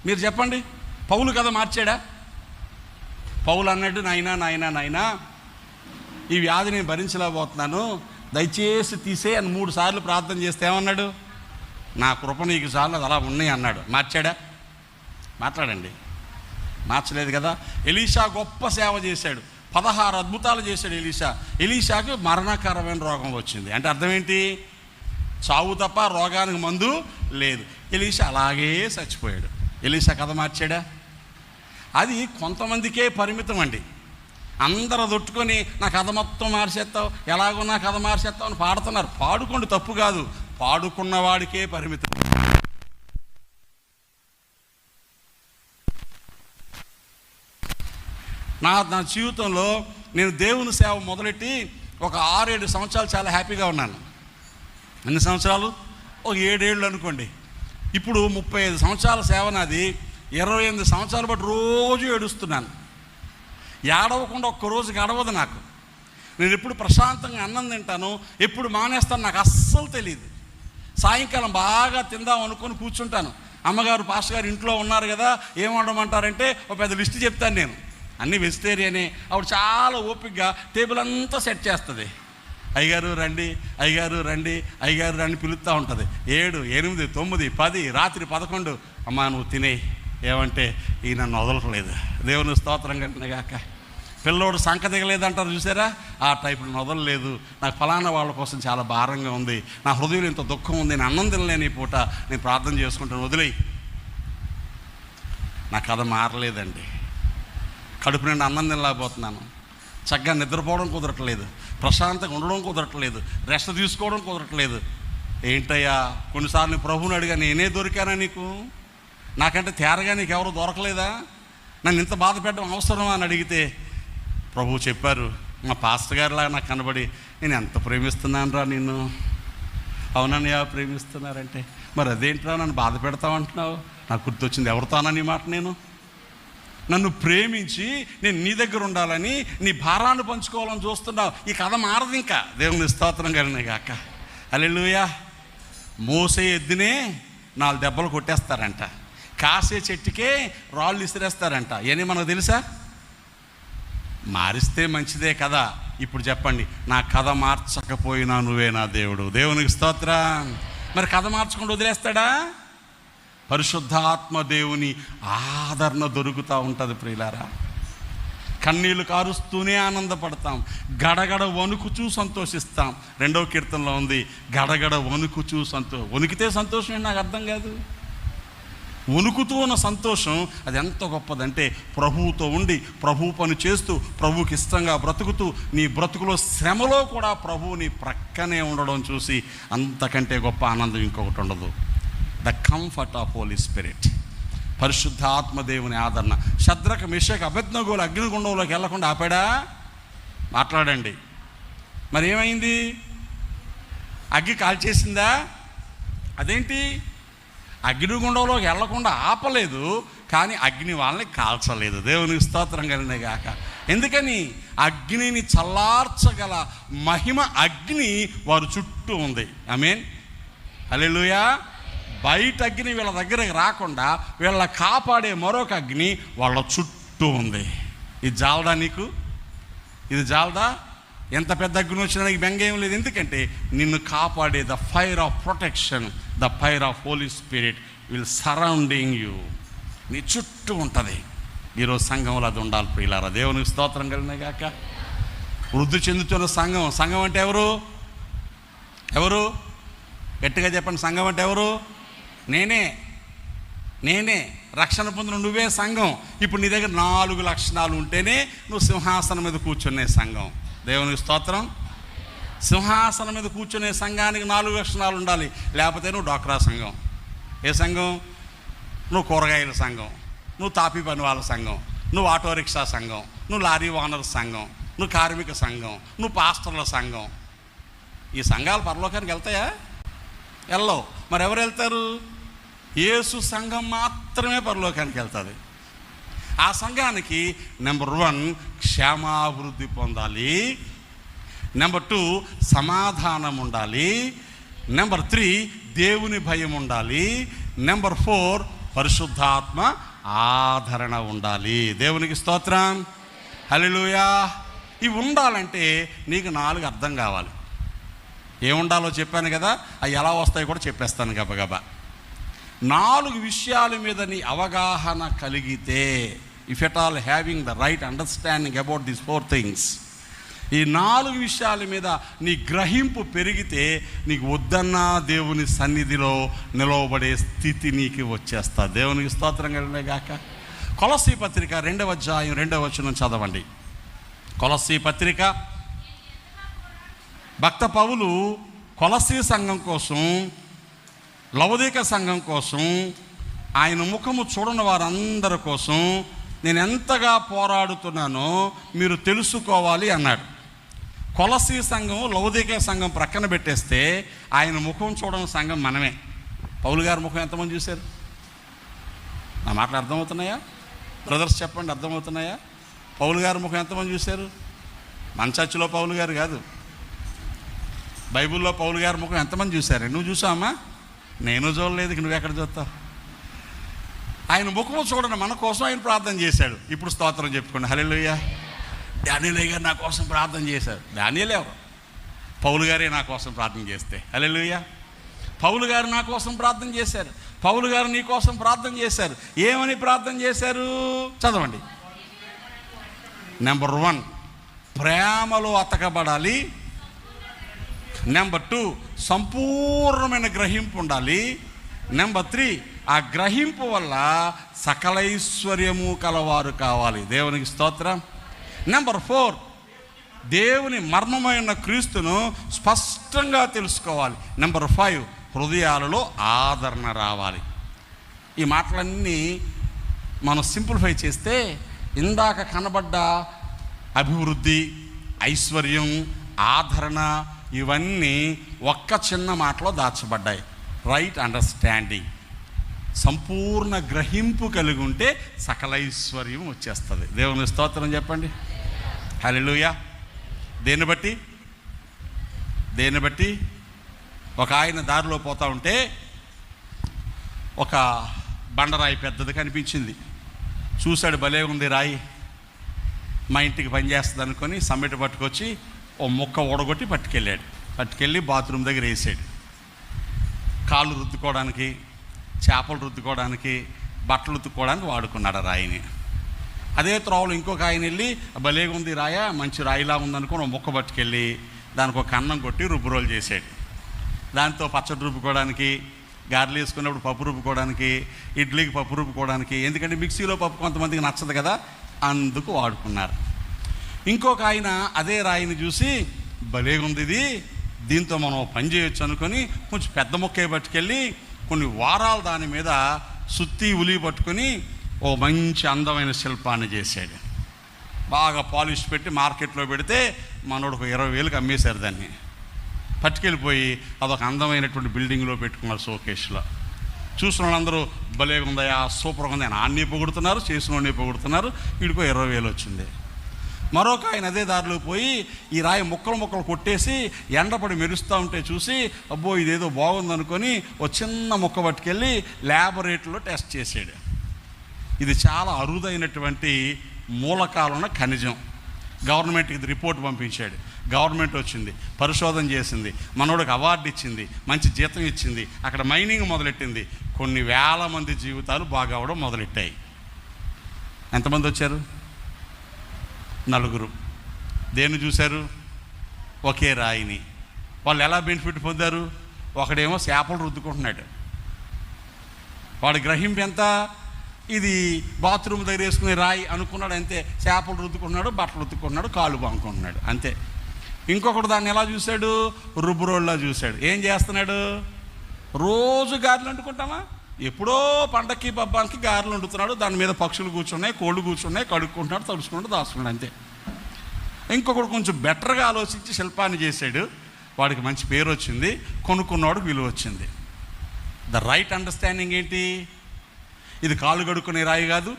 Speaker 1: మీరు చెప్పండి. పౌలు కథ మార్చాడా? పౌలు అన్నాడు, నాయనా నాయనా నాయనా ఈ వ్యాధి నేను భరించలేకపోతున్నాను, దయచేసి తీసే అని 3 సార్లు ప్రార్థన చేస్తే ఏమన్నాడు? నా కృప నీకు చాలు, అది అలా ఉన్నాయి అన్నాడు. మార్చాడా? మాట్లాడండి. మార్చలేదు కదా. ఎలీషా గొప్ప సేవ చేశాడు, 16 అద్భుతాలు చేశాడు ఎలీషా. ఎలీషాకు మరణకరమైన రోగం వచ్చింది. అంటే అర్థం ఏంటి? చావు తప్ప రోగానికి మందు లేదు. ఎలీషా అలాగే చచ్చిపోయాడు. ఎలీషా కథ మార్చాడా? అది కొంతమందికే పరిమితం అండి. అందరూ దొట్టుకొని నా కథ మొత్తం మార్చేస్తావు, ఎలాగో నా కథ మార్చేస్తావు అని పాడుతున్నారు. పాడుకోండి, తప్పు కాదు. పాడుకున్నవాడికే పరిమితం. నా జీవితంలో నేను దేవుని సేవ మొదలెట్టి ఒక 6-7 సంవత్సరాలు చాలా హ్యాపీగా ఉన్నాను. ఎన్ని సంవత్సరాలు? ఒక 7 ఏళ్ళు అనుకోండి. ఇప్పుడు 35 సంవత్సరాల సేవ నాది. 28 సంవత్సరాలు బట్టి రోజు ఏడుస్తున్నాను. ఏడవకుండా ఒక్కరోజు గడవదు నాకు. నేను ఎప్పుడు ప్రశాంతంగా అన్నం తింటాను, ఎప్పుడు మానేస్తాను నాకు అస్సలు తెలియదు. సాయంకాలం బాగా తిందాం అనుకొని కూర్చుంటాను. అమ్మగారు పాస్టర్ గారు ఇంట్లో ఉన్నారు కదా, ఏం వండమంటారంటే ఒక పెద్ద లిస్ట్ చెప్తాను నేను. అన్నీ వెజిటేరియనే. ఆవిడ చాలా ఓపికగా టేబుల్ అంతా సెట్ చేస్తుంది. అయ్యగారు రండి, అయ్యగారు రండి, అయ్యగారు రండి పిలుస్తూ ఉంటుంది. 7, 8, 9, 10, రాత్రి 11. అమ్మా నువ్వు తినే ఏమంటే ఈ నన్ను వదలట్లేదు. దేవుని స్తోత్రం కంటున్నాగాక. పిల్లోడు సంక దిగలేదంటారు చూసారా, ఆ టైపులో వదలలేదు. నాకు ఫలానా వాళ్ళ కోసం చాలా భారంగా ఉంది, నా హృదయంలో ఇంత దుఃఖం ఉంది, నేను అన్నం తినలేని పూట నేను ప్రార్థన చేసుకుంటాను, వదిలేయి. నా కథ మారలేదండి. కడుపు నిండా అన్నం తినలేకపోతున్నాను, చక్కగా నిద్రపోవడం కుదరట్లేదు, ప్రశాంతంగా ఉండడం కుదరట్లేదు, రెస్ట్ తీసుకోవడం కుదరట్లేదు. ఏంటయ్యా, కొన్నిసార్లు ప్రభువుని అడిగా, నేనే దొరికానా నీకు? నాకంటే తేరగా నీకు ఎవరు దొరకలేదా? నన్ను ఇంత బాధ పెట్టడం అవసరమా అని అడిగితే ప్రభువు చెప్పారు, మా పాస్టర్ గారిలాగా నాకు కనబడి, నేను ఎంత ప్రేమిస్తున్నాను రా నిన్ను. అవునన్నయ్య ప్రేమిస్తున్నారంటే, మరి అదేంట్రా నన్ను బాధ పెడతావంటున్నావు? నాకు గుర్తొచ్చింది, ఎవరితోనా నీ మాట? నేను నన్ను ప్రేమించి నేను నీ దగ్గర ఉండాలని, నీ భారాన్ని పంచుకోవాలని చూస్తున్నావు. ఈ కథ మారదు ఇంకా. దేవుని స్తోత్రం కలిగినాయి కాక. హల్లెలూయా. మోసే ఎద్దునే 4 దెబ్బలు కొట్టేస్తారంట, కాసే చెట్టుకే రాళ్ళు ఇసిరేస్తారంట. ఇవన్నీ మనకు తెలుసా? మారిస్తే మంచిదే కదా. ఇప్పుడు చెప్పండి, నా కథ మార్చకపోయినా నువ్వే నా దేవుడు. దేవునికి స్తోత్రం. మరి కథ మార్చకుండా వదిలేస్తాడా? పరిశుద్ధాత్మ దేవుని ఆదరణ దొరుకుతూ ఉంటుంది ప్రియులారా. కన్నీళ్లు కారుస్తూనే ఆనందపడతాం, గడగడ వణుకుచూ సంతోషిస్తాం. 2వ కీర్తనలో ఉంది, గడగడ వణుకుచూ వణికితే సంతోషం నాకు అర్థం కాదు. వణుకుతూ ఉన్న సంతోషం అది ఎంత గొప్పదంటే, ప్రభువుతో ఉండి ప్రభు పని చేస్తూ ప్రభువుకి ఇష్టంగా బ్రతుకుతూ నీ బ్రతుకులో శ్రమలో కూడా ప్రభువు నీ ప్రక్కనే ఉండడం చూసి అంతకంటే గొప్ప ఆనందం ఇంకొకటి ఉండదు. The comfort of Holy Spirit, పరిశుద్ధ ఆత్మదేవుని ఆదరణ. శద్రక మెషక్ అబేద్నెగోలు అగ్నిగుండంలోకి వెళ్లకుండా ఆపాడా? మాట్లాడండి. మరి ఏమైంది? అగ్గి కాల్చేసిందా? అదేంటి? అగ్నిగుండంలోకి వెళ్లకుండా ఆపలేదు, కానీ అగ్ని వాళ్ళని కాల్చలేదు. దేవునికి స్తోత్రం కలిగిన గాక. ఎందుకని? అగ్నిని చల్లార్చగల మహిమ అగ్ని వారు చుట్టూ ఉంది. ఆమేన్, హల్లెలూయా. బయట అగ్ని వీళ్ళ దగ్గరికి రాకుండా వీళ్ళ కాపాడే మరొక అగ్ని వాళ్ళ చుట్టూ ఉంది. ఇది జాలదా నీకు? ఇది జాలదా? ఎంత పెద్ద అగ్ని వచ్చినా నీకు బెంగ ఏం లేదు. ఎందుకంటే నిన్ను కాపాడే the fire of protection, the fire of Holy Spirit will surrounding you. నీ చుట్టూ ఉంటుంది. ఈరోజు సంఘంలో అది ఉండాలి ప్రియులారా. దేవునికి స్తోత్రం కలిగిన గాక. వృద్ధి చెందుతున్న సంఘం. సంఘం అంటే ఎవరు? ఎవరు? గట్టిగా చెప్పండి. సంఘం అంటే ఎవరు? నేనే. రక్షణ పొందిన నువ్వే సంఘం. ఇప్పుడు నీ దగ్గర 4 లక్షణాలు ఉంటేనే నువ్వు సింహాసనం మీద కూర్చునే సంఘం. దేవునికి స్తోత్రం. సింహాసనం మీద కూర్చునే సంఘానికి 4 లక్షణాలు ఉండాలి. లేకపోతే నువ్వు డ్వాక్రా సంఘం. ఏ సంఘం? నువ్వు కూరగాయల సంఘం, నువ్వు తాపీ పని వాళ్ళ సంఘం, నువ్వు ఆటో రిక్షా సంఘం, నువ్వు లారీ ఓనర్ సంఘం, నువ్వు కార్మిక సంఘం, నువ్వు పాస్టర్ల సంఘం. ఈ సంఘాలు పరలోకానికి వెళ్తాయా? వెళ్ళవు. మరి ఎవరు వెళ్తారు? యేసు సంఘం మాత్రమే పరలోకానికి వెళ్తుంది. ఆ సంఘానికి నెంబర్ 1 క్షేమాభివృద్ధి పొందాలి, నెంబర్ 2 సమాధానం ఉండాలి, నెంబర్ 3 దేవుని భయం ఉండాలి, నెంబర్ 4 పరిశుద్ధాత్మ ఆదరణ ఉండాలి. దేవునికి స్తోత్రం, హల్లెలూయా. ఇవి ఉండాలంటే నీకు 4 అర్థం కావాలి. ఏముండాలో చెప్పాను కదా, అవి ఎలా వస్తాయో కూడా చెప్పేస్తాను గబగబా. 4 విషయాల మీద నీ అవగాహన కలిగితే, if at all having the right understanding about these 4 things, ఈ 4 విషయాల మీద నీ గ్రహింపు పెరిగితే నీకు వద్దన్నా దేవుని సన్నిధిలో నిలవబడే స్థితి నీకు వచ్చేస్తా. దేవునికి స్తోత్రం కలిగిన గాక. కొలస్సీ పత్రిక 2వ అధ్యాయం 2వ వచనం చదవండి. కొలస్సీ పత్రిక. భక్త పౌలు కొలస్సీ సంఘం కోసం, లవదీక సంఘం కోసం, ఆయన ముఖము చూడని వారందరి కోసం నేను ఎంతగా పోరాడుతున్నానో మీరు తెలుసుకోవాలి అన్నాడు. కొలస్సీ సంఘం, లవదీక సంఘం ప్రక్కన పెట్టేస్తే ఆయన ముఖం చూడని సంఘం మనమే. పౌలు గారి ముఖం ఎంతమంది చూశారు? నా మాటలు అర్థమవుతున్నాయా? బ్రదర్స్ చెప్పండి, అర్థమవుతున్నాయా? పౌలు గారి ముఖం ఎంతమంది చూశారు? మన చర్చిలో పౌలు గారు కాదు, బైబిల్లో పౌలు గారి ముఖం ఎంతమంది చూశారు? నువ్వు చూసావమ్మా? నేను చూడలేదు, నువ్వు ఎక్కడ చూస్తావు? ఆయన ముఖము చూడని మన కోసం ఆయన ప్రార్థన చేశాడు. ఇప్పుడు స్తోత్రం చెప్పుకోండి, హల్లెలూయా. దానియేలు గారు నా కోసం ప్రార్థన చేశారు. దానియేలు ఎవరు? పౌలు గారే నా కోసం ప్రార్థన చేస్తే, హల్లెలూయా. పౌలు గారు నా కోసం ప్రార్థన చేశారు. పౌలు గారు నీ కోసం ప్రార్థన చేశారు. ఏమని ప్రార్థన చేశారు? చదవండి. నెంబర్ 1 ప్రేమలో అతకబడాలి, నెంబర్ 2 సంపూర్ణమైన గ్రహింపు ఉండాలి, నెంబర్ 3 ఆ గ్రహింపు వల్ల సకలైశ్వర్యము కలవారు కావాలి. దేవునికి స్తోత్రం. నెంబర్ 4 దేవుని మర్మమైన క్రీస్తును స్పష్టంగా తెలుసుకోవాలి. నెంబర్ 5 హృదయాలలో ఆదరణ రావాలి. ఈ మాటలన్నీ మనం సింప్లిఫై చేస్తే ఇందాక కనబడ్డ అభివృద్ధి, ఐశ్వర్యం, ఆదరణ ఇవన్నీ ఒక్క చిన్న మాటలో దాచబడ్డాయి. రైట్ అండర్స్టాండింగ్, సంపూర్ణ గ్రహింపు కలిగి ఉంటే సకలైశ్వర్యం వచ్చేస్తుంది. దేవుని స్తోత్రం చెప్పండి, హల్లెలూయా. దేన్ని బట్టి ఒక ఆయన దారిలో పోతూ ఉంటే ఒక బండరాయి పెద్దది కనిపించింది. చూశాడు, భలే ఉంది రాయి, మా ఇంటికి పనిచేస్తుంది అనుకొని సమ్మెట పట్టుకొచ్చి ఓ ముక్క ఊడగొట్టి పట్టుకెళ్ళి బాత్రూమ్ దగ్గర వేసాడు. కాళ్ళు రుద్దుకోవడానికి, చేపలు రుద్దుకోవడానికి, బట్టలు ఉతుక్కోవడానికి వాడుకున్నాడు ఆ రాయిని. అదే త్రోవలో ఇంకొక ఆయన వెళ్ళి భలేగా ఉంది రాయ, మంచి రాయిలా ఉందనుకొని ఒక ముక్క పట్టుకెళ్ళి దానికి ఒక అన్నం కొట్టి రుబ్బురోలు చేసాడు. దాంతో పచ్చడి రుబ్బుకోవడానికి, గారెలు వేసుకున్నప్పుడు పప్పు రుబ్బుకోవడానికి, ఇడ్లీకి పప్పు రుబ్బుకోవడానికి, ఎందుకంటే మిక్సీలో పప్పు కొంతమందికి నచ్చదు కదా, అందుకు వాడుకున్నారు. ఇంకొక ఆయన అదే రాయిని చూసి భలేగా ఉంది ఇది, దీంతో మనం పని చేయొచ్చు అనుకొని కొంచెం పెద్ద మొక్కే పట్టుకెళ్ళి కొన్ని వారాలు దాని మీద సుత్తి ఉలి పట్టుకొని ఓ మంచి అందమైన శిల్పాన్ని చేశాడు. బాగా పాలిష్ పెట్టి మార్కెట్లో పెడితే మనోడు ఒక 20,000కి అమ్మేశారు దాన్ని. పట్టుకెళ్ళిపోయి అదొక అందమైనటువంటి బిల్డింగ్లో పెట్టుకున్నారు, షోకేస్లో. చూసిన వాళ్ళందరూ భలేగా ఉందయా, సూపర్గా ఉంది అని అన్నీ పొగుడుతున్నారు, చేసిన వాడిని పొగుడుతున్నారు. వీడికో 20,000 వచ్చింది. మరొక ఆయన అదే దారిలో పోయి ఈ రాయి ముక్కలు కొట్టేసి ఎండపడి మెరుస్తూ ఉంటే చూసి అబ్బో ఇదేదో బాగుందనుకొని ఓ చిన్న ముక్క పట్టుకెళ్ళి ల్యాబొరేటరీలో టెస్ట్ చేసాడు. ఇది చాలా అరుదైనటువంటి మూలకాలున్న ఖనిజం. గవర్నమెంట్కి ఇది రిపోర్ట్ పంపించాడు. గవర్నమెంట్ వచ్చింది, పరిశోధన చేసింది, మనోడికి అవార్డు ఇచ్చింది, మంచి జీతం ఇచ్చింది, అక్కడ మైనింగ్ మొదలెట్టింది. కొన్ని వేల మంది జీవితాలు బాగా అవడం మొదలెట్టాయి. ఎంతమంది వచ్చారు? 4. దేన్ని చూశారు? ఒకే రాయిని. వాళ్ళు ఎలా బెనిఫిట్ పొందారు? ఒకడేమో చేపలు రుద్దుకుంటున్నాడు, వాడి గ్రహింపు ఎంత? ఇది బాత్రూమ్ దగ్గర వేసుకునే రాయి అనుకున్నాడు, అంతే. చేపలు రుద్దుకుంటున్నాడు, బట్టలు రుద్దుకుంటున్నాడు, కాళ్ళు బాగుంటున్నాడు, అంతే. ఇంకొకడు దాన్ని ఎలా చూశాడు? రుబ్బురోళ్ళలా చూశాడు. ఏం చేస్తున్నాడు? రోజు గారెలు వండుకుంటామా? ఎప్పుడో పండక్కి పబ్బానికి గారెలు వండుతున్నాడు, దాని మీద పక్షులు కూర్చున్నాయి, కోళ్ళు కూర్చున్నాయి, కడుక్కుంటున్నాడు, తడుచుకుంటాడు, దాచుకున్నాడు, అంతే. ఇంకొకడు కొంచెం బెటర్గా ఆలోచించి శిల్పాన్ని చేశాడు, వాడికి మంచి పేరు వచ్చింది, కొనుక్కున్నవాడికి విలువ వచ్చింది. ద రైట్ అండర్స్టాండింగ్ ఏంటి? ఇది కాళ్ళు కడుక్కునే రాయి కాదు,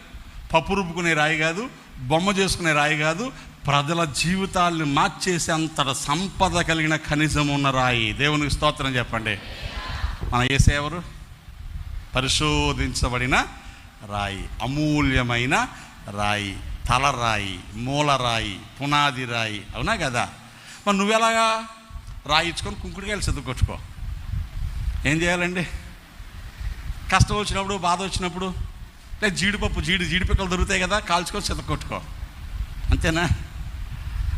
Speaker 1: పప్పు రుబ్బుకునే రాయి కాదు, బొమ్మ చేసుకునే రాయి కాదు, ప్రజల జీవితాలను మార్చేసే అంతట సంపద కలిగిన ఖనిజం ఉన్న రాయి. దేవునికి స్తోత్రం చెప్పండి. మన యేసయ్య ఎవరు? పరిశోధించబడిన రాయి, అమూల్యమైన రాయి, తలరాయి, మూలరాయి, పునాది రాయి, అవునా కదా? మరి నువ్వెలాగా రాయి ఇచ్చుకొని కుంకుడికాయలు చదువుకొచ్చుకో? ఏం చేయాలండి? కష్టం వచ్చినప్పుడు, బాధ వచ్చినప్పుడు, లేదా జీడిపిక్కలు దొరుకుతాయి కదా, కాల్చుకొని చదువుకొట్టుకో, అంతేనా?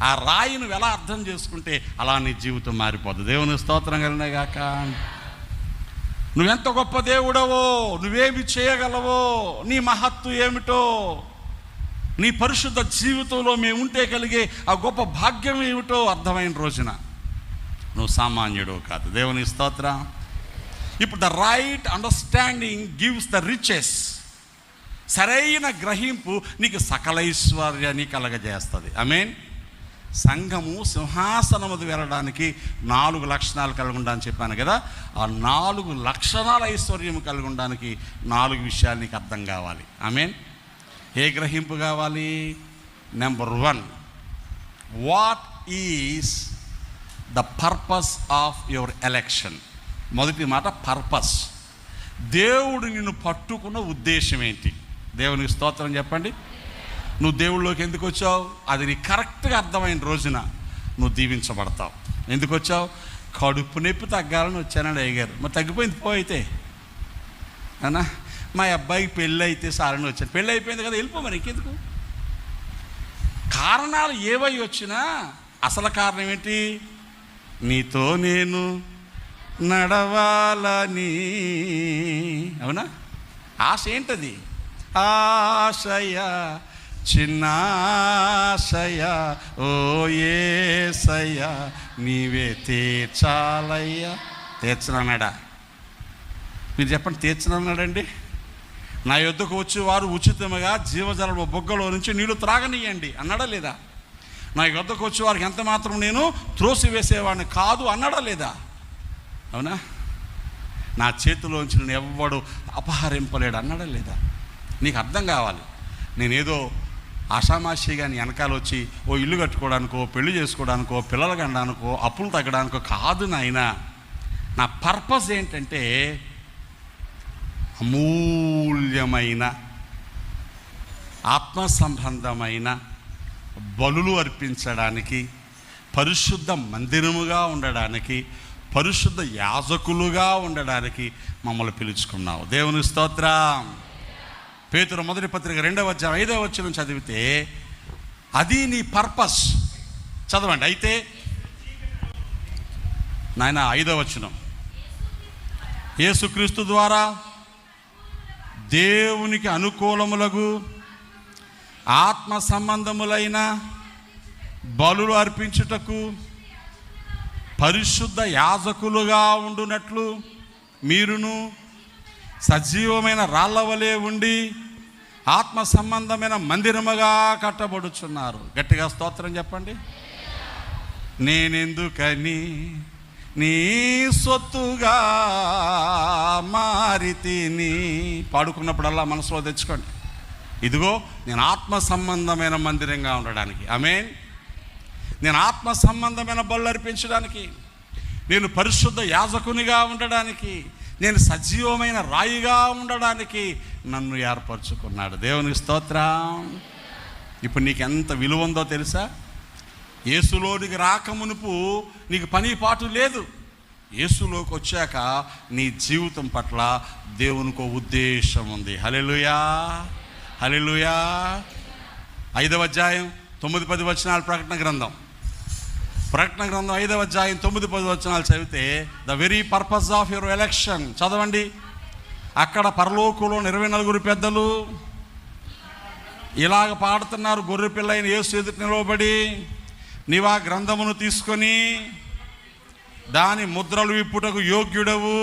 Speaker 1: ఆ రాయి నువ్వు ఎలా అర్థం చేసుకుంటే అలా నీ జీవితం మారిపోద్ది. దేవుని స్తోత్రం కలిగిన గాక. నువ్వెంత గొప్ప దేవుడవో, నువ్వేమి చేయగలవో, నీ మహత్తు ఏమిటో, నీ పరిశుద్ధ జీవితంలో మేము ఉంటే కలిగే ఆ గొప్ప భాగ్యం ఏమిటో అర్థమైన రోజున నువ్వు సామాన్యుడు కాదు. దేవుని స్తోత్రం. ఇప్పుడు the right understanding gives the riches. సరైన గ్రహింపు నీకు సకలైశ్వర్యాన్ని కలగజేస్తుంది. ఆమేన్. సంఘము సింహాసనము వెళ్ళడానికి 4 లక్షణాలు కలిగి ఉండాలని చెప్పాను కదా. ఆ 4 లక్షణాల ఐశ్వర్యం కలిగి ఉండడానికి 4 విషయాలు నీకు అర్థం కావాలి. ఆమేన్. ఏ గ్రహింపు కావాలి? Number 1, what is the purpose of your election? మొదటి మాట పర్పస్. దేవుడు నిన్ను పట్టుకున్న ఉద్దేశం ఏంటి? దేవునికి స్తోత్రం చెప్పండి. నువ్వు దేవుళ్ళలోకి ఎందుకు వచ్చావు? అది నీ కరెక్ట్గా అర్థమైన రోజున నువ్వు దీవించబడతావు. ఎందుకు వచ్చావు? కడుపు నొప్పి తగ్గాలని వచ్చానని అడిగారు. మరి తగ్గిపోయింది పో అయితే, అన్నా మా అబ్బాయికి పెళ్ళి అయితే సారని వచ్చాను. పెళ్ళి అయిపోయింది కదా, వెళ్ళిపో, మరి ఇంకెందుకు? కారణాలు ఏవై వచ్చినా అసలు కారణం ఏంటి? నీతో నేను నడవాలని. అవునా? ఆశ ఏంటది? ఆశయ చిన్నాశయ ఓ యేసయ్యా నీవే తీర్చాలయ్యా. తీర్చనన్నాడా? మీరు చెప్పండి, తీర్చనన్నాడండి? నా యొద్దకు వచ్చి వారు ఉచితముగా జీవజల బొగ్గలో నుంచి నీళ్లు త్రాగనీయండి అన్నాడా లేదా? నా యొద్దకు వచ్చి వారికి ఎంత మాత్రం నేను త్రోసివేసేవాడిని కాదు అన్నాడా లేదా? అవునా? నా చేతిలోంచి నేను ఎవ్వడు అపహరింపలేడు అన్నాడా లేదా? నీకు అర్థం కావాలి. నేనేదో ఆషామాషిగా నీ వెనకాల వచ్చి ఓ ఇల్లు కట్టుకోవడానికో, పెళ్లి చేసుకోవడానికో, పిల్లలు కనడానికో, అప్పులు తగ్గడానికో కాదు నాయన. నా పర్పస్ ఏంటంటే అమూల్య అమూల్యమైన ఆత్మ సంబంధమైన బలులు అర్పించడానికి, పరిశుద్ధ మందిరముగా ఉండడానికి, పరిశుద్ధ యాజకులుగా ఉండడానికి మమ్మల్ని పిలుచుకున్నావు. దేవుని స్తోత్రం. పేతురు మొదటి పత్రిక 2వ అధ్యాయం 5వ వచనం చదివితే అది నీ పర్పస్. చదవండి. అయితే నాయన 5వ వచనం, యేసుక్రీస్తు ద్వారా దేవునికి అనుకూలములకు ఆత్మ సంబంధములైన బలులు అర్పించుటకు పరిశుద్ధ యాజకులుగా ఉండునట్లు మీరును సజీవమైన రాళ్ల వలె ఉండి ఆత్మ సంబంధమైన మందిరముగా కట్టబడుచున్నారు. గట్టిగా స్తోత్రం చెప్పండి. నేనెందుకని నీ సొత్తుగా మారితిని పాడుకున్నప్పుడల్లా మనసులో తెచ్చుకోండి. ఇదిగో నేను ఆత్మ సంబంధమైన మందిరంగా ఉండడానికి, ఆమేన్. నేను ఆత్మ సంబంధమైన బలులు అర్పించడానికి, నేను పరిశుద్ధ యాజకునిగా ఉండడానికి, నేను సజీవమైన రాయిగా ఉండడానికి నన్ను ఏర్పరచుకున్నాడు. దేవునికి స్తోత్రం. ఇప్పుడు నీకు ఎంత విలువ ఉందో తెలుసా? యేసులోనికి రాకమునుపు నీకు పని పాటు లేదు. యేసులోకి వచ్చాక నీ జీవితం పట్ల దేవునికి ఉద్దేశం ఉంది. హల్లెలూయా, హల్లెలూయా. 5వ అధ్యాయం 9-10 వచనాలు ప్రకటన గ్రంథం 5వ అధ్యాయం 9-10 వచనాలు చదివితే the very purpose of your election. చదవండి. అక్కడ పరలోకంలో 24 పెద్దలు ఇలాగ పాడుతున్నారు. గొర్రె పిల్ల అయిన యేసు ఎదుట నిలవబడి, నీవా గ్రంథమును తీసుకొని దాని ముద్రలు విప్పుటకు యోగ్యుడవు,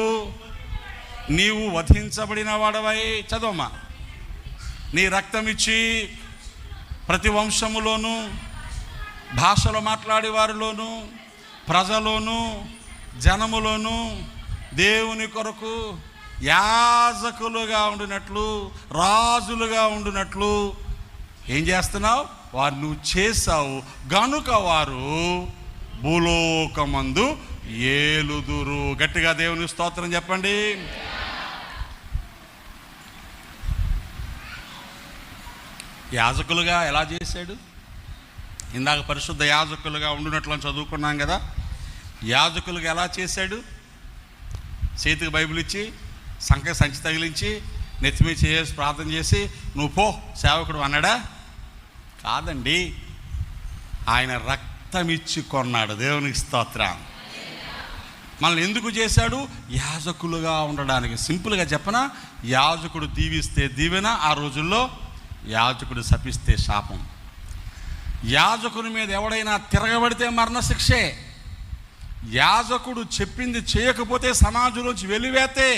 Speaker 1: నీవు వధించబడిన వాడవై. చదవమ్మా. నీ రక్తం ఇచ్చి ప్రతి వంశములోను, భాషలో మాట్లాడే వారిలోను, ప్రజలోను, జనములోను దేవుని కొరకు యాజకులుగా ఉండినట్లు, రాజులుగా ఉండినట్లు ఏం చేస్తున్నావు? వారు నువ్వు చేసావు గనుక వారు భూలోకమందు ఏలుదురు. గట్టిగా దేవుని స్తోత్రం చెప్పండి. యాజకులుగా ఎలా చేశాడు? ఇందాక పరిశుద్ధ యాజకులుగా ఉండినట్లు చదువుకున్నాం కదా. యాజకులుగా ఎలా చేశాడు? చేతికి బైబిల్ ఇచ్చి, సంచి తగిలించి, నెత్తిమీ చేసి ప్రార్థన చేసి నువ్వు పో సేవకుడు అన్నాడా? కాదండి. ఆయన రక్తం ఇచ్చి కొన్నాడు. దేవునికి స్తోత్రం. మనల్ని ఎందుకు చేశాడు? యాజకులుగా ఉండడానికి. సింపుల్గా చెప్పనా, యాజకుడు దీవిస్తే దీవెన, ఆ రోజుల్లో యాజకుడు శపిస్తే శాపం. యాజకుని మీద ఎవడైనా తిరగబడితే మరణశిక్షే. యాజకుడు చెప్పింది చేయకపోతే సమాజంలోంచి వెలివేతే.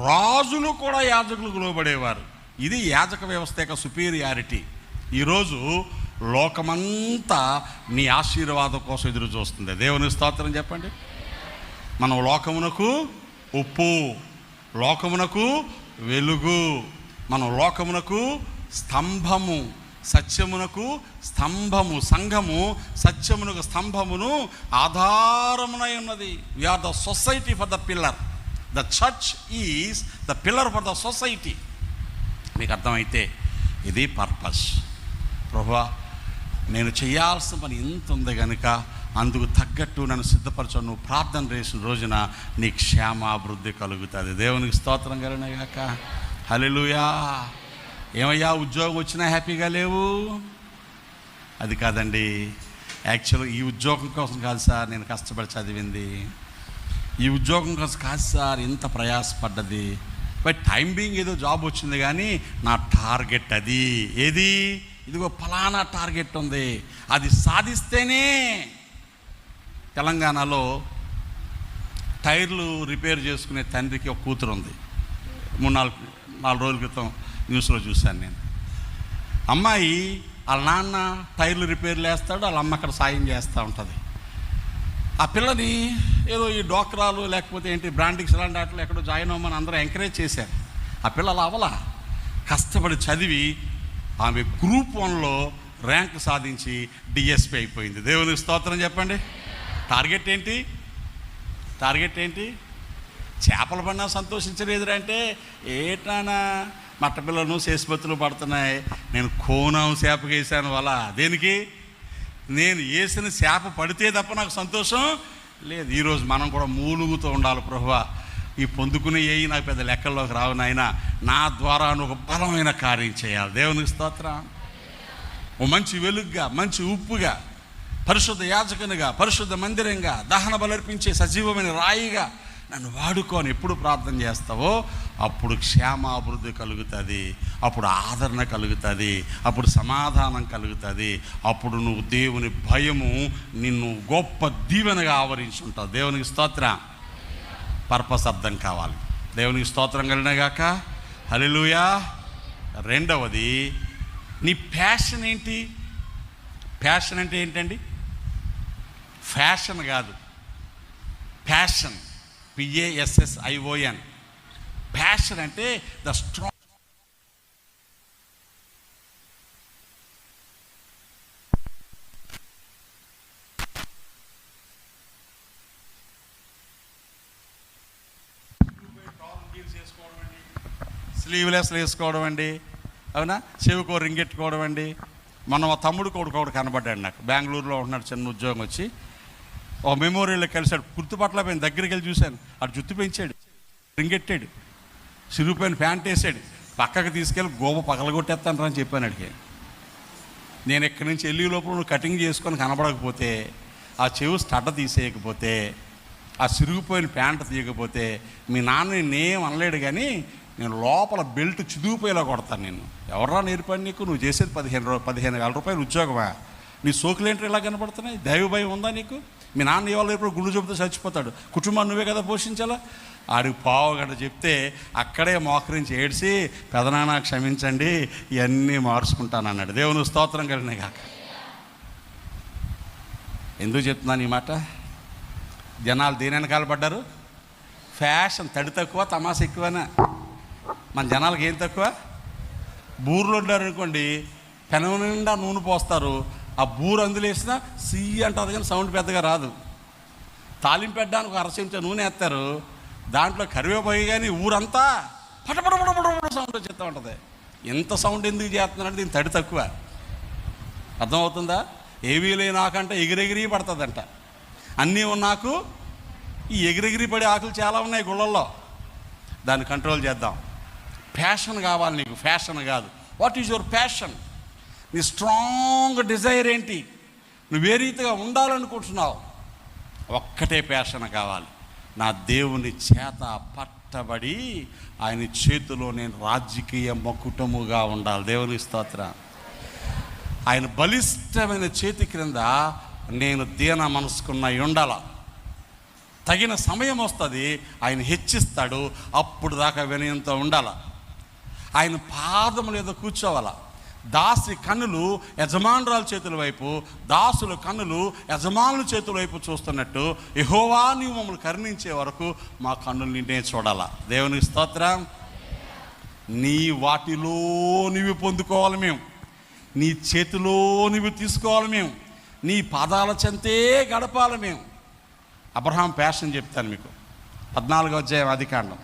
Speaker 1: రాజులు కూడా యాజకులకు లోబడేవారు. ఇది యాజక వ్యవస్థ యొక్క సుపీరియారిటీ. ఈరోజు లోకమంతా నీ ఆశీర్వాదం కోసం ఎదురు చూస్తుంది. దేవుని స్తోత్రం చెప్పండి. మనం లోకమునకు ఉప్పు, లోకమునకు వెలుగు, మనం లోకమునకు స్తంభము, సత్యమునకు స్తంభము. సంఘము సత్యమునకు స్తంభమును ఆధారమునై ఉన్నది. We are the society for the pillar. The church is the pillar for the society. మీకు అర్థమైతే ఇది పర్పస్. ప్రభువా, నేను చేయాల్సిన పని ఇంత ఉంది కనుక అందుకు తగ్గట్టు నన్ను సిద్ధపరచు. నువ్వు ప్రార్థన చేసిన రోజున నీ క్షేమాభివృద్ధి కలుగుతుంది. దేవునికి స్తోత్రం కలుగుగాక. హల్లెలూయా. ఏమయ్యా ఉద్యోగం వచ్చినా హ్యాపీగా లేవు? అది కాదండి. యాక్చువల్గా ఈ ఉద్యోగం కోసం కాదు సార్ నేను కష్టపడి చదివింది, ఈ ఉద్యోగం కోసం కాదు సార్ ఇంత ప్రయాసపడ్డది. బట్ టైం బీయింగ్ ఏదో జాబ్ వచ్చింది, కానీ నా టార్గెట్ అది. ఏది? ఇదిగో ఫలానా టార్గెట్ ఉంది, అది సాధిస్తేనే. తెలంగాణలో టైర్లు రిపేర్ చేసుకునే తండ్రికి ఒక కూతురు ఉంది. 3-4 రోజుల క్రితం న్యూస్లో చూశాను నేను. అమ్మాయి వాళ్ళ నాన్న టైర్లు రిపేర్లు వేస్తాడు, వాళ్ళ అమ్మ అక్కడ సాయం చేస్తూ ఉంటుంది. ఆ పిల్లని ఏదో ఈ డోక్రాలు లేకపోతే ఏంటి బ్రాండింగ్స్ ఇలాంటి వాటిలో ఎక్కడో జాయిన్ అవ్వమని అందరూ ఎంకరేజ్ చేశారు. ఆ పిల్లలు అవలా కష్టపడి చదివి ఆమె గ్రూప్ 1లో ర్యాంక్ సాధించి డిఎస్పీ అయిపోయింది. దేవునికి స్తోత్రం చెప్పండి. టార్గెట్ ఏంటి? చేపలు పడినా సంతోషించలేదురా అంటే, ఏటానా మట్టపిల్లలను శేషపత్తులు పడుతున్నాయి, నేను కోనాం చేపకి వేసాను వల. దేనికి? నేను వేసిన చేప పడితే తప్ప నాకు సంతోషం లేదు. ఈరోజు మనం కూడా మూలుగుతూ ఉండాలి, ప్రభువా ఈ పొందుకునే నాకు పెద్ద లెక్కల్లోకి రావు నాయనా, నా ద్వారా ఒక బలమైన కార్యం చేయాలి. దేవునికి స్తోత్రం. ఓ మంచి వెలుగుగా, మంచి ఉప్పుగా, పరిశుద్ధ యాజకునిగా, పరిశుద్ధ మందిరంగా, దహన బలర్పించే సజీవమైన రాయిగా నన్ను వాడుకొని ఎప్పుడు ప్రార్థన చేస్తావో అప్పుడు క్షేమాభివృద్ధి కలుగుతుంది, అప్పుడు ఆదరణ కలుగుతుంది, అప్పుడు సమాధానం కలుగుతుంది, అప్పుడు నువ్వు దేవుని భయము నిన్ను గొప్ప దీవెనగా ఆవరించి ఉంటావు. దేవునికి స్తోత్రం. పర్పస్ అర్థం కావాలి. దేవునికి స్తోత్రం కలిగినగాక. హల్లెలూయా. రెండవది, నీ ప్యాషన్ ఏంటి? ప్యాషన్ అంటే ఏంటండి? ఫ్యాషన్ కాదు, ప్యాషన్, PASSION. ప్యాషన్ అంటే ద స్ట్రాంగ్. స్లీవ్లెస్ వేసుకోవడం అండి, అవునా, చెవికో రింగెట్టుకోవడం అండి. మన తమ్ముడు కొడుకు కనబడ్డాడు నాకు, బెంగళూరులో ఉంటున్నాడు, చిన్న ఉద్యోగం వచ్చి. ఒక మెమోరియల్లో కలిశాడు, గుర్తుపట్టలేకపోయింది, దగ్గరికి వెళ్ళి చూశాను. అటు జుత్తు పెంచాడు, రింగెట్టాడు, చిరిగిపోయిన ప్యాంట్ వేసాడు. పక్కకు తీసుకెళ్ళి గోబ పగలగొట్టేస్తాను అని చెప్పాను అడిగి. నేను ఇక్కడి నుంచి వెళ్ళి లోపల నువ్వు కటింగ్ చేసుకొని కనబడకపోతే, ఆ చెవు స్టడ్డ తీసేయకపోతే, ఆ చిరిగిపోయిన ప్యాంట్ తీయకపోతే మీ నాన్న నేనేం అనలేడు, కానీ నేను లోపల బెల్ట్ చిదుగుపోయేలా కొడతాను. నేను ఎవరా నేర్పడి నీకు? నువ్వు చేసేది 15,000 రూపాయలు ఉద్యోగమా? నీ సోకులేంటి ఇలా కనపడుతున్నాయి? దైవ భయం ఉందా నీకు? మీ నాన్న ఇవాళ ఎప్పుడు గుళ్ళు చెబుతూ చచ్చిపోతాడు, కుటుంబాన్ని నువ్వే కదా పోషించాలా. ఆడికి పావుగంట చెప్తే అక్కడే మోకరించి ఏడ్చి, పెదనాన్న క్షమించండి ఇవన్నీ మార్చుకుంటాను అన్నాడు. దేవుని స్తోత్రం కలిగిన కాక. ఎందుకు చెప్తున్నాను ఈ మాట? జనాలు దేని వెనకాల పడ్డారు? ఫ్యాషన్. తడి తక్కువ, తమాషా ఎక్కువనా? మన జనాలకి ఏం తక్కువ? బూర్లు ఉంటారు అనుకోండి, పెనం నిండా నూనె పోస్తారు, ఆ బూరు అందులో వేసినా సీ అంటారు కానీ సౌండ్ పెద్దగా రాదు. తాలింపు పెట్టడానికి ఒక అరచెంచా నూనె వేస్తారు, దాంట్లో కరివేపాకు కానీ ఊరంతా పటపడపడపడ సౌండ్ వచ్చేస్తూ ఉంటుంది. ఎంత సౌండ్ ఎందుకు చేస్తున్నారంటే దీని తడి తక్కువ. అర్థమవుతుందా? ఏవీ లే నాకంటే ఎగిరెగిరి పడుతుందంట. అన్నీ నాకు ఈ ఎగిరెగిరి పడే ఆకులు చాలా ఉన్నాయి గుళ్ళల్లో. దాన్ని కంట్రోల్ చేద్దాం. ప్యాషన్ కావాలి నీకు, ఫ్యాషన్ కాదు. What is your passion? నీ స్ట్రాంగ్ డిజైర్ ఏంటి? నువ్వే రీతిగా ఉండాలనుకుంటున్నావు? ఒక్కటే ప్యాషన్ కావాలి, నా దేవుని చేత పట్టబడి ఆయన చేతిలో నేను రాజకీయ మకుటముగా ఉండాలి. దేవుని స్తోత్రం. ఆయన బలిష్టమైన చేతి క్రింద నేను దీన మనసుకున్న ఉండాల. తగిన సమయం వస్తుంది, ఆయన హెచ్చిస్తాడు, అప్పుడు దాకా వినయంతో ఉండాల. ఆయన పాదముల మీద కూర్చోవాల. దాసి కన్నులు యజమానురాల చేతుల వైపు, దాసుల కన్నులు యజమానుల చేతుల వైపు చూస్తున్నట్టు యెహోవా నీవు మమ్మల్ని కరుణించే వరకు మా కన్నులు నిన్నే చూడాల. దేవునికి స్తోత్రం. నీ వాటిలో నీవు పొందుకోవాలి మేము, నీ చేతిలో నీవు తీసుకోవాలి మేము, నీ పాదాల చెంతే గడపాలి మేము. అబ్రహాం ప్యాషన్ చెప్తాను మీకు. 14వ అధ్యాయం ఆదికాండం.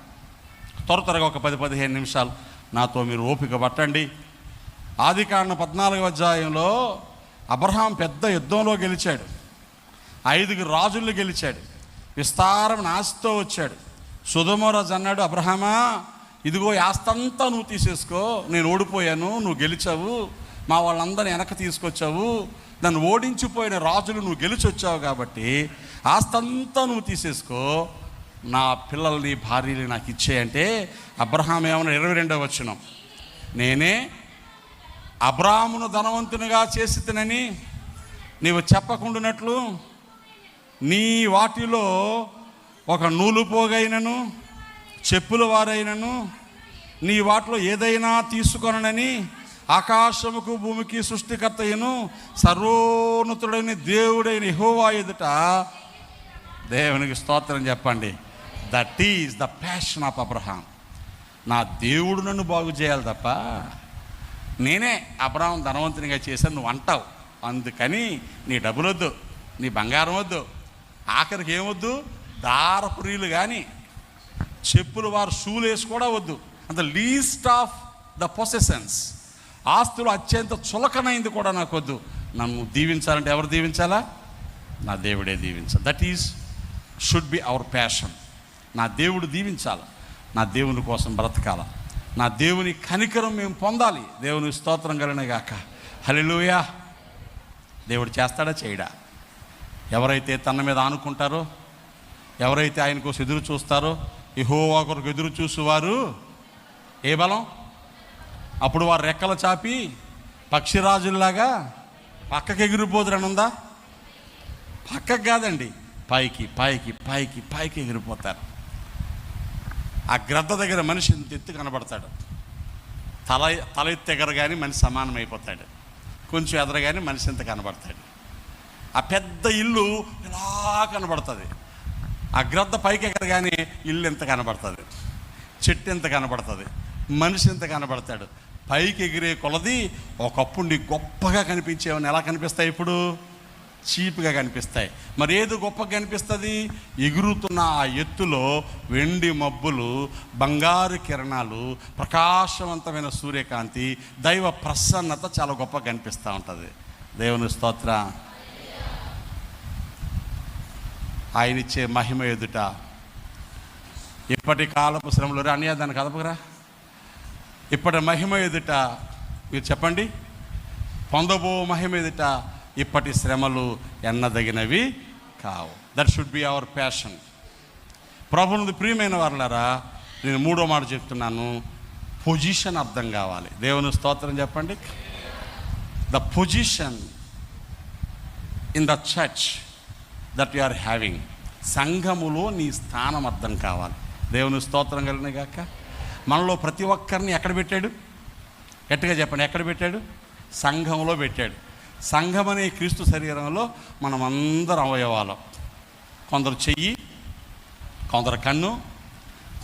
Speaker 1: త్వరగా ఒక 10-15 నిమిషాలు నాతో మీరు ఓపిక పట్టండి. ఆదికాండం 14వ అధ్యాయంలో అబ్రహాం పెద్ద యుద్ధంలో గెలిచాడు, 5 రాజులు గెలిచాడు, విస్తారమైన ఆస్తితో వచ్చాడు. సొదొమ రాజు అన్నాడు, అబ్రహామా ఇదిగో ఆస్తంతా నువ్వు తీసేసుకో, నేను ఓడిపోయాను, నువ్వు గెలిచావు, మా వాళ్ళందరినీ వెనక్కి తీసుకొచ్చావు, నన్ను ఓడించిపోయిన రాజులు నువ్వు గెలిచి వచ్చావు కాబట్టి ఆస్తంతా నువ్వు తీసేసుకో, నా పిల్లల్ని భార్యని నాకు ఇచ్చేయంటే అబ్రహాం ఏమన్నా 22వ వచనం, నేనే అబ్రాహామును ధనవంతునిగా చేసితినని నీవు చెప్పకుండానట్లు నీ వాటిలో ఒక నూలు పోగైనను చెప్పుల వారైనను నీ వాటిలో ఏదైనా తీసుకొనని ఆకాశముకు భూమికి సృష్టికర్తయ్యను సర్వోన్నతుడైన దేవుడైన యెహోవా ఎదుట దేవునికి స్తోత్రం చెప్పండి. That is the passion of Abraham. నా దేవుడు నన్ను బాగు చేయాలి తప్ప నేనే అబ్రహాం ధనవంతునిగా చేశాను నువ్వు అంటావు, అందుకని నీ డబ్బులు వద్దు, నీ బంగారం వద్దు, ఆఖరికి ఏమొద్దు, దారపురీలు కానీ చెప్పులు వారు షూలు వేసి కూడా వద్దు. అంత లీస్ట్ ఆఫ్ ద పొసెషన్స్, ఆస్తులు అత్యంత చులకనైంది కూడా నాకు వద్దు. నన్ను దీవించాలంటే ఎవరు దీవించాలా? నా దేవుడే దీవించాలి. That is should be our passion. నా దేవుడు దీవించాలి, నా దేవుని కోసం బ్రతకాల, నా దేవుని కనికరం మేము పొందాలి. దేవుని స్తోత్రం కలిగిన గాక. హల్లెలూయా. దేవుడు చేస్తాడా చేయడా? ఎవరైతే తన మీద ఆనుకుంటారో, ఎవరైతే ఆయన కోసం ఎదురు చూస్తారో, యెహోవా కొరకు ఎదురు చూసేవారు ఏ బలం? అప్పుడు వారు రెక్కలు చాపి పక్షిరాజుల్లాగా పక్కకి ఎగిరిపోదురని ఉందా? పక్కకి కాదండి, పైకి పైకి పైకి పైకి ఎగిరిపోతారు. ఆ గ్రద్ద దగ్గర మనిషి ఇంత ఎత్తు కనబడతాడు. తల ఎత్తు ఎగరగానే మనిషి సమానం అయిపోతాడు. కొంచెం ఎదరగానే మనిషి ఇంత కనబడతాడు. ఆ పెద్ద ఇల్లు ఇలా కనబడుతుంది. ఆ గ్రద్ద పైకి ఎగరగానే ఇల్లు ఎంత కనబడుతుంది, చెట్టు ఎంత కనబడుతుంది, మనిషి ఎంత కనబడతాడు. పైకి ఎగిరే కొలది ఒకప్పుడు నీకు గొప్పగా కనిపించేవని ఎలా కనిపిస్తాయి? ఇప్పుడు చీప్గా కనిపిస్తాయి. మరి ఏది గొప్పగా కనిపిస్తుంది? ఎగురుతున్న ఆ ఎత్తులో వెండి మబ్బులు, బంగారు కిరణాలు, ప్రకాశవంతమైన సూర్యకాంతి, దైవ ప్రసన్నత చాలా గొప్పగా కనిపిస్తూ ఉంటుంది. దేవుని స్తోత్ర. ఆయన ఇచ్చే మహిమ ఎదుట ఇప్పటి కాలపు శ్రమలు అన్నయ్య దాన్ని కదపకరా. ఇప్పటి మహిమ ఎదుట మీరు చెప్పండి, పొందబో మహిమ ఎదుట ఇప్పటి శ్రమలు ఎన్నదగినవి కావు. That should be our passion. ప్రభువుని ప్రియమైన వారులారా, నేను మూడో మాట చెప్తున్నాను, పొజిషన్ అర్థం కావాలి. దేవుని స్తోత్రం చెప్పండి. The position in the church that you are having. సంఘములో నీ స్థానం అర్థం కావాలి. దేవుని స్తోత్రం కలిగిన గాక. మనలో ప్రతి ఒక్కరిని ఎక్కడ పెట్టాడు? గట్టిగా చెప్పండి, ఎక్కడ పెట్టాడు? సంఘంలో పెట్టాడు. సంఘం అనే క్రీస్తు శరీరంలో మనం అందరం అవయవాలం. కొందరు చెయ్యి, కొందరు కన్ను,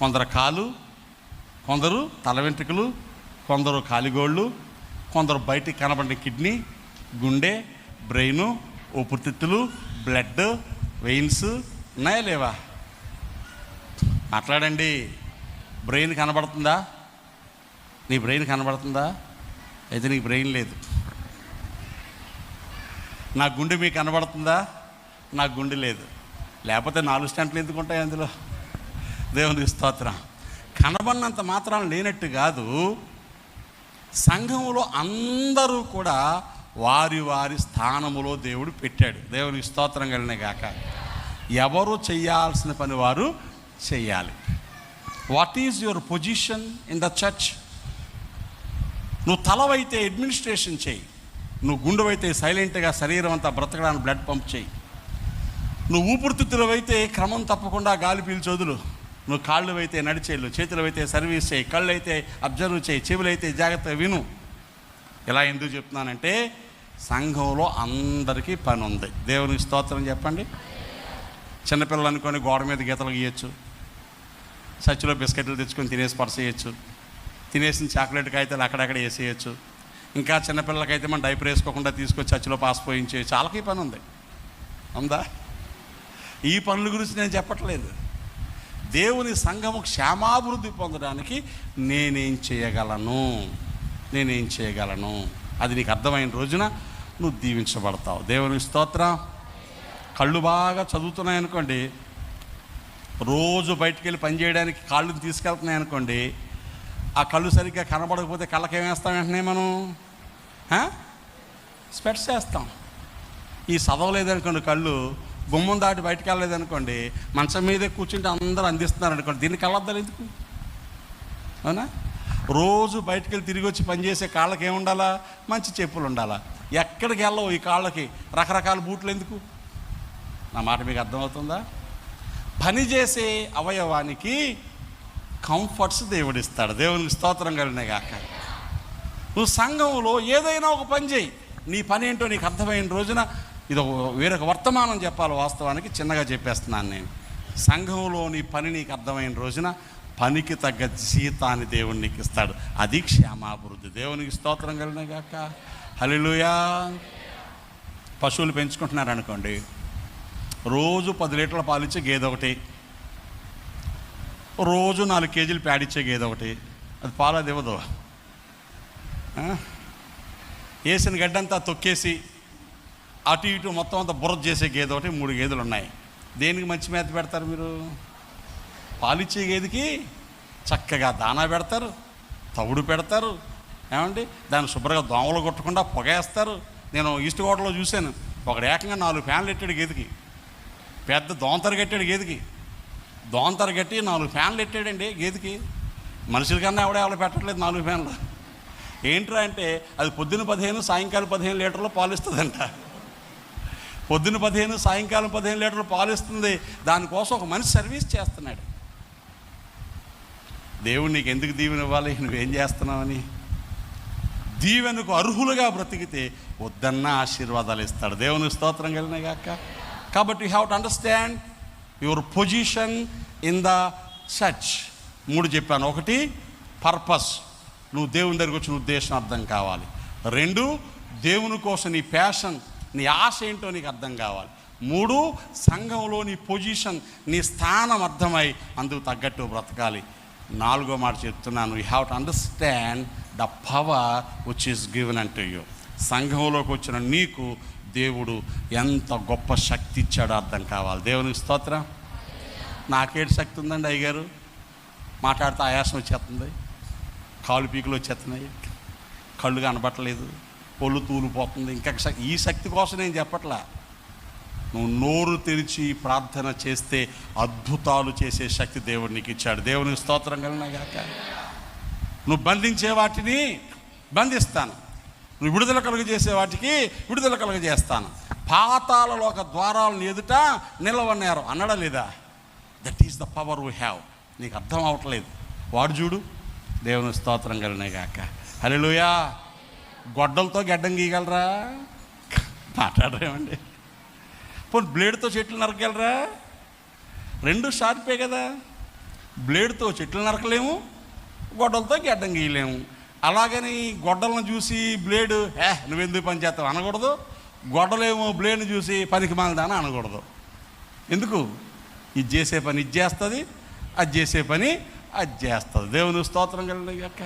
Speaker 1: కొందరు కాలు, కొందరు తల వెంట్రుకలు, కొందరు కాలిగోళ్ళు, కొందరు బయటికి కనబడిన కిడ్నీ, గుండె, బ్రెయిను, ఊపిరితిత్తులు, బ్లడ్, వెయిన్స్ ఉన్నాయా లేవా? మాట్లాడండి. బ్రెయిన్ కనబడుతుందా? నీ బ్రెయిన్ కనబడుతుందా? అయితే నీకు బ్రెయిన్ లేదు. నా గుండె మీకు కనబడుతుందా? నాకు గుండె లేదు. లేకపోతే 4 స్టంట్లు ఎందుకు ఉంటాయి అందులో? దేవుని స్తోత్రం. కనబడినంత మాత్రం లేనట్టు కాదు. సంఘంలో అందరూ కూడా వారి వారి స్థానములో దేవుడు పెట్టాడు. దేవునికి స్తోత్రం కలిగిన గాక. ఎవరు చేయాల్సిన పని వారు చెయ్యాలి. What is your position in the church? నువ్వు తలవైతే అడ్మినిస్ట్రేషన్ చేయి. నువ్వు గుండెవైతే సైలెంట్గా శరీరం అంతా బ్రతకడానికి బ్లడ్ పంప్ చేయి. నువ్వు ఊపిరితిత్తులవైతే క్రమం తప్పకుండా గాలి పీల్చొదులు. నువ్వు కాళ్ళు అయితే నడిచేళ్ళు, చేతులు అయితే సర్వీస్ చేయి, కళ్ళు అయితే అబ్జర్వ్ చేయి, చెవులు అయితే జాగ్రత్తగా విను. ఇలా ఎందుకు చెప్తున్నానంటే సంఘంలో అందరికీ పని ఉంది. దేవునికి స్తోత్రం చెప్పండి. చిన్నపిల్లలు అనుకొని గోడ మీద గీతలు గీయచ్చు, చర్చిలో బిస్కెట్లు తెచ్చుకొని తినేసి పడసేయచ్చు, తినేసిన చాక్లెట్ కాగితాలు అక్కడక్కడ వేసేయచ్చు. ఇంకా చిన్నపిల్లలకైతే మనం డైపర్ వేసుకోకుండా తీసుకొచ్చి చర్చిలో పాస్ పోయించేయచ్చు. వాళ్ళకి పని ఉంది, ఉందా? ఈ పనుల గురించి నేను చెప్పట్లేదు. దేవుని సంఘము క్షేమాభివృద్ధి పొందడానికి నేనేం చేయగలను, అది నీకు అర్థమైన రోజున నువ్వు దీవించబడతావు. దేవుని స్తోత్రం. కళ్ళు బాగా చదువుతున్నాయనుకోండి, రోజు బయటికి వెళ్ళి పని చేయడానికి కాళ్ళు తీసుకెళ్తున్నాయనుకోండి, ఆ కళ్ళు సరిగ్గా కనబడకపోతే కళ్ళకేమేస్తాం? వెంటనే మనం స్పెట్స్ వేస్తాం. ఈ చదవలేదనుకోండి, కళ్ళు గుమ్మం దాటి బయటకు వెళ్ళలేదనుకోండి, మంచం మీదే కూర్చుంటే అందరూ అందిస్తున్నారు అనుకోండి, దీన్ని కళ్ళద్దాలు ఎందుకు? అవునా? రోజు బయటికి వెళ్ళి తిరిగి వచ్చి పనిచేసే కాళ్ళకి ఏముండాలా? మంచి చెప్పులు ఉండాలా. ఎక్కడికి వెళ్ళవు ఈ కాళ్ళకి రకరకాల బూట్లు ఎందుకు? నా మాట మీకు అర్థమవుతుందా? పనిచేసే అవయవానికి కంఫర్ట్స్ దేవుడిస్తాడు. దేవునికి స్తోత్రం కలిగిన గాక. నువ్వు సంఘంలో ఏదైనా ఒక పని చేయి. నీ పని ఏంటో నీకు అర్థమైన రోజున ఇది వేరొక వర్తమానం చెప్పాలి. వాస్తవానికి చిన్నగా చెప్పేస్తున్నాను నేను. సంఘంలో నీ పని నీకు అర్థమైన రోజున పనికి తగ్గ జీతాన్ని దేవుడు నీకు ఇస్తాడు. అది క్షేమాభివృద్ధి. దేవునికి స్తోత్రం కలిగిన గాక. హల్లెలూయా. పశువులు పెంచుకుంటున్నారు అనుకోండి, రోజు 10 లీటర్ల పాలు ఇచ్చే గేదె ఒకటి, రోజు 4 కేజీలు పేడిచ్చే గేదె ఒకటి, అది పాలు అది ఇవ్వదు. వేసిన గడ్డంతా తొక్కేసి అటు ఇటు మొత్తం అంతా బురద చేసే గేదె ఒకటి, 3 గేదెలు ఉన్నాయి. దేనికి మంచి మేత పెడతారు మీరు? పాలిచ్చే గేదెకి చక్కగా దానా పెడతారు, తవుడు పెడతారు, ఏమండి దాన్ని శుభ్రంగా దోమలు కొట్టకుండా పొగేస్తారు. నేను ఈస్ట్ కోటలో చూశాను, ఒకడు ఏకంగా 4 ఫ్యాన్లు పెట్టాడు గేదెకి, పెద్ద దోంతర కట్టాడు గేదెకి, దోంతర కట్టి 4 ఫ్యాన్లు పెట్టాడండి గేదెకి. మనుషుల కన్నా ఎవడో పెట్టట్లేదు 4 ఫ్యాన్లు. ఏంట్రా అంటే అది పొద్దున్న 15 సాయంకాలం 15 లీటర్లు పాలిస్తుందంట. పొద్దున్న 15 సాయంకాలం 15 లీటర్లు పాలిస్తుంది. దానికోసం ఒక మనిషి సర్వీస్ చేస్తున్నాడు. దేవుడు నీకు ఎందుకు దీవెన ఇవ్వాలి? నువ్వేం చేస్తున్నావని. దీవెనకు అర్హులుగా బ్రతికితే వద్దన్న ఆశీర్వాదాలు ఇస్తాడు. దేవుని స్తోత్రం కలిగినాయి కాక. కాబట్టి you have to understand your position in the church. 3 చెప్పాను. 1 పర్పస్, నువ్వు దేవుని దగ్గరికి వచ్చిన ఉద్దేశం అర్థం కావాలి. 2 దేవుని కోసం నీ ప్యాషన్, నీ ఆశ ఏంటో నీకు అర్థం కావాలి. 3 సంఘంలో నీ పొజిషన్, నీ స్థానం అర్థమై అందుకు తగ్గట్టు బ్రతకాలి. 4వ మాట చెప్తున్నాను, you have to understand the power which is given unto you. సంఘంలోకి వచ్చిన నీకు దేవుడు ఎంత గొప్ప శక్తి ఇచ్చాడో అర్థం కావాలి. దేవునికి స్తోత్రం. నాకేటి శక్తి ఉందండి అయ్యగారు? మాట్లాడితే ఆయాసం వచ్చేస్తుంది, కాలు పీకులు వచ్చేస్తున్నాయి, కళ్ళు కనబట్టలేదు, ఒళ్ళు తూలిపోతుంది. ఇంకా ఈ శక్తి కోసం నేను చెప్పట్లా. నువ్వు నోరు తెరిచి ప్రార్థన చేస్తే అద్భుతాలు చేసే శక్తి దేవుడు నీకు ఇచ్చాడు. దేవునికి స్తోత్రం కలిగినాగాక. నువ్వు బంధించే వాటిని బంధిస్తాను, నువ్వు విడుదల కలుగజేసే వాటికి విడుదల కలుగజేస్తాను. పాతాళలోక ద్వారాలను ఎదుట నిలవన్నారు అన్నడా లేదా? That is the power we have. నీకు అర్థం అవ్వట్లేదు. వాడు చూడు. దేవుని స్తోత్రం కలిగినాగాక. హల్లెలూయా. గొడ్డలతో గడ్డం గీయగలరా? మాట్లాడరేమండి. పోనీ బ్లేడ్తో చెట్లు నరకగలరా? 2 షార్పే కదా. బ్లేడ్తో చెట్లు నరకలేము, గొడ్డలతో గడ్డం గీయలేము. అలాగని గొడ్డలను చూసి బ్లేడు నువ్వెందుకు పని చేస్తావు అనకూడదు, గొడ్డలేమో బ్లేడ్ని చూసి పనికి మాలదాన అనకూడదు. ఎందుకు? ఇది చేసే పని ఇది చేస్తుంది, అది చేసే పని అది చేస్తుంది. దేవుని స్తోత్రం కలిగాక.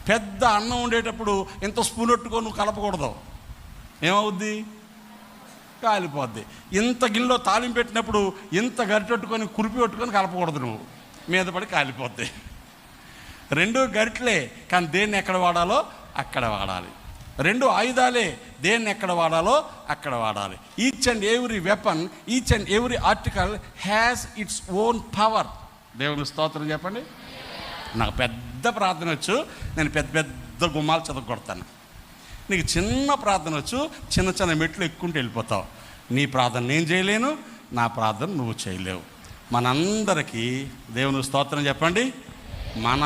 Speaker 1: పెద్ద అన్నం ఉండేటప్పుడు ఇంత స్పూన్ పెట్టుకొని నువ్వు కలపకూడదు, ఏమవుద్ది? కాలిపోద్ది. ఇంత గిన్నెలో తాలింపు పెట్టినప్పుడు ఇంత గరిటెట్టుకొని కురిపి పెట్టుకొని కలపకూడదు, నువ్వు మీద పడి కాలిపోద్ది. 2 గరిటలే, కానీ దేన్ని ఎక్కడ వాడాలో అక్కడ వాడాలి. 2 ఆయుధాలే, దేన్ని ఎక్కడ వాడాలో అక్కడ వాడాలి. Each and every weapon, each and every article has its own power. దేవుని స్తోత్రం చెప్పండి. నాకు పెద్ద ప్రార్థన వచ్చు, నేను పెద్ద పెద్ద గుమ్మాలు చదువుకొడతాను. నీకు చిన్న ప్రార్థన వచ్చు, చిన్న చిన్న మెట్లు ఎక్కుంటూ వెళ్ళిపోతావు. నీ ప్రార్థన నేను చేయలేను, నా ప్రార్థన నువ్వు చేయలేవు. మనందరికీ దేవుని స్తోత్రం చెప్పండి.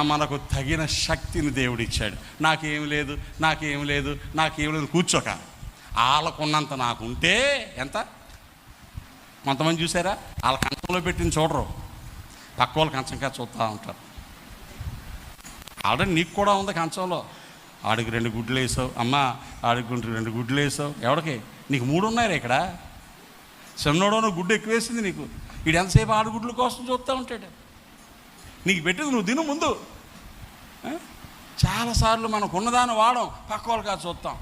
Speaker 1: మనకు తగిన శక్తిని దేవుడు ఇచ్చాడు. నాకేం లేదు, నాకేం లేదు, నాకేం లేదు కూర్చోక. వాళ్ళకున్నంత నాకుంటే ఎంత. కొంతమంది చూసారా, వాళ్ళ కంచంలో పెట్టిన చూడరు, పక్క వాళ్ళ కంచంగా చూస్తూ ఉంటారు. ఆల్రెడీ నీకు కూడా ఉంది కంచంలో. ఆడికి 2 గుడ్లు వేసావు, అమ్మ ఆడికి 2 గుడ్లు వేసావు. ఎవడికి? నీకు 3 ఉన్నాయి ఇక్కడ. చిన్నోడో గుడ్డు ఎక్కువ వేసింది నీకు. వీడు ఎంతసేపు ఆడుగుడ్ల కోసం చూస్తూ ఉంటాడు. నీకు పెట్టింది నువ్వు తిను ముందు. చాలాసార్లు మనకు ఉన్నదాన్ని వాడం, పక్క వాళ్ళకి చూస్తాం.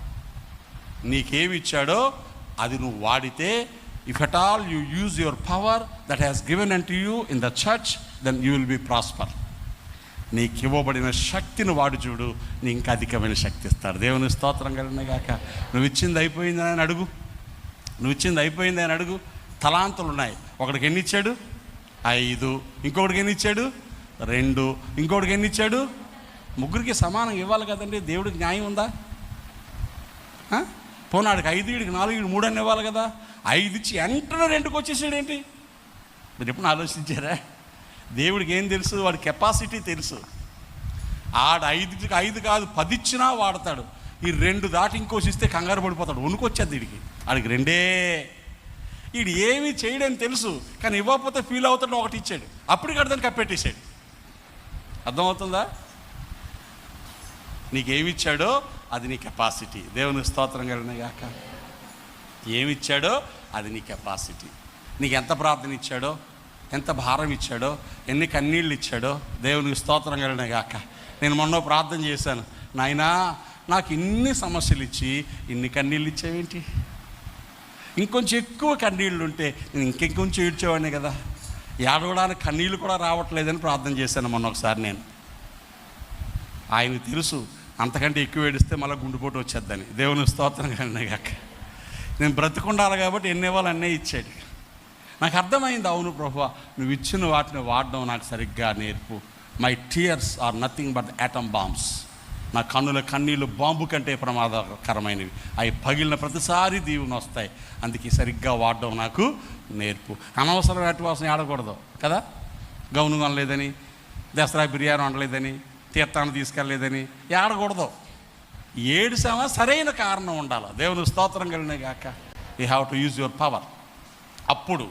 Speaker 1: నీకేమి ఇచ్చాడో అది నువ్వు వాడితే, if at all you use your power that has given unto you in the church, then you will be prosper. నీకు ఇవ్వబడిన శక్తిని వాడు చూడు, నీ ఇంకా అధికమైన శక్తి ఇస్తాడు. దేవుని స్తోత్రం కలిగినగాక. నువ్వు ఇచ్చింది అయిపోయింది అని అడుగు, నువ్వు ఇచ్చింది అయిపోయింది అని అడుగు. తలాంతులు ఉన్నాయి. ఒకడికి ఎన్ని ఇచ్చాడు? 5. ఇంకొకటికి ఎన్ని ఇచ్చాడు? 2. ఇంకొకటికి ఎన్ని ఇచ్చాడు? 3కి సమానం ఇవ్వాలి కదండి. దేవుడికి న్యాయం ఉందా? పోనాడికి 5, వీడికి 4, వీడికి 3 అని ఇవ్వాలి కదా. 5 ఇచ్చి వెంటనే 2కి వచ్చేసాడు ఏంటి? మీరు ఎప్పుడు ఆలోచించారా? దేవుడికి ఏం తెలుసు? వాడి కెపాసిటీ తెలుసు. ఆడు 5కి 5 కాదు 10 ఇచ్చినా వాడతాడు. ఈ 2 దాటి ఇంకోసి ఇస్తే కంగారు పడిపోతాడు, వణుకొచ్చేది వీడికి. ఆడికి 2. వీడు ఏమీ చేయడని తెలుసు, కానీ ఇవ్వకపోతే ఫీల్ అవుతాడు. 1 ఇచ్చాడు, అప్పటికి అర్థం కప్పెట్టేశాడు. అర్థమవుతుందా? నీకేమిచ్చాడో అది నీ కెపాసిటీ. దేవుని స్తోత్రం కలిగినగాక. ఏమిచ్చాడో అది నీ కెపాసిటీ. నీకు ఎంత ప్రార్థన ఇచ్చాడో, ఎంత భారం ఇచ్చాడో, ఎన్ని కన్నీళ్ళు ఇచ్చాడో. దేవునికి స్తోత్రం కలిగిన గాక. నేను మొన్న ప్రార్థన చేశాను, నాయనా నాకు ఇన్ని సమస్యలు ఇచ్చి ఇన్ని కన్నీళ్ళు ఇచ్చావేంటి? ఇంకొంచెం ఎక్కువ కన్నీళ్ళు ఉంటే నేను ఇంకొంచెం ఏడ్చేవాడిని కదా. ఏడవడానికి కన్నీళ్ళు కూడా రావట్లేదని ప్రార్థన చేశాను మొన్న ఒకసారి. నేను ఆయనకు తెలుసు అంతకంటే ఎక్కువ ఏడిస్తే మళ్ళీ గుండెపోటు వచ్చేద్దని. దేవుని స్తోత్రం కలిగిన గాక. నేను బ్రతికుండాలి కాబట్టి ఎన్ని ఇవ్వాలి అన్నీ ఇచ్చాడు. నాకు అర్థమైంది, అవును ప్రభువా, నువ్వు ఇచ్చిన వాటిని వాడడం నాకు సరిగ్గా నేర్పు. My tears are nothing but atom bombs. నా కన్నుల కన్నీళ్ళు బాంబు కంటే ప్రమాదకరమైనవి. అవి పగిలిన ప్రతిసారి దీవుని వస్తాయి. అందుకే సరిగ్గా వాడడం నాకు నేర్పు. అనవసరం వాసం ఆడకూడదు కదా. గౌను కొనలేదని, దసరా బిర్యానీ వండలేదని, తీర్థాన్ని తీసుకెళ్ళలేదని ఆడకూడదు. ఏడుసామా సరైన కారణం ఉండాలి. దేవుని స్తోత్రం కలిగిన గాక. You have to use your power. అప్పుడు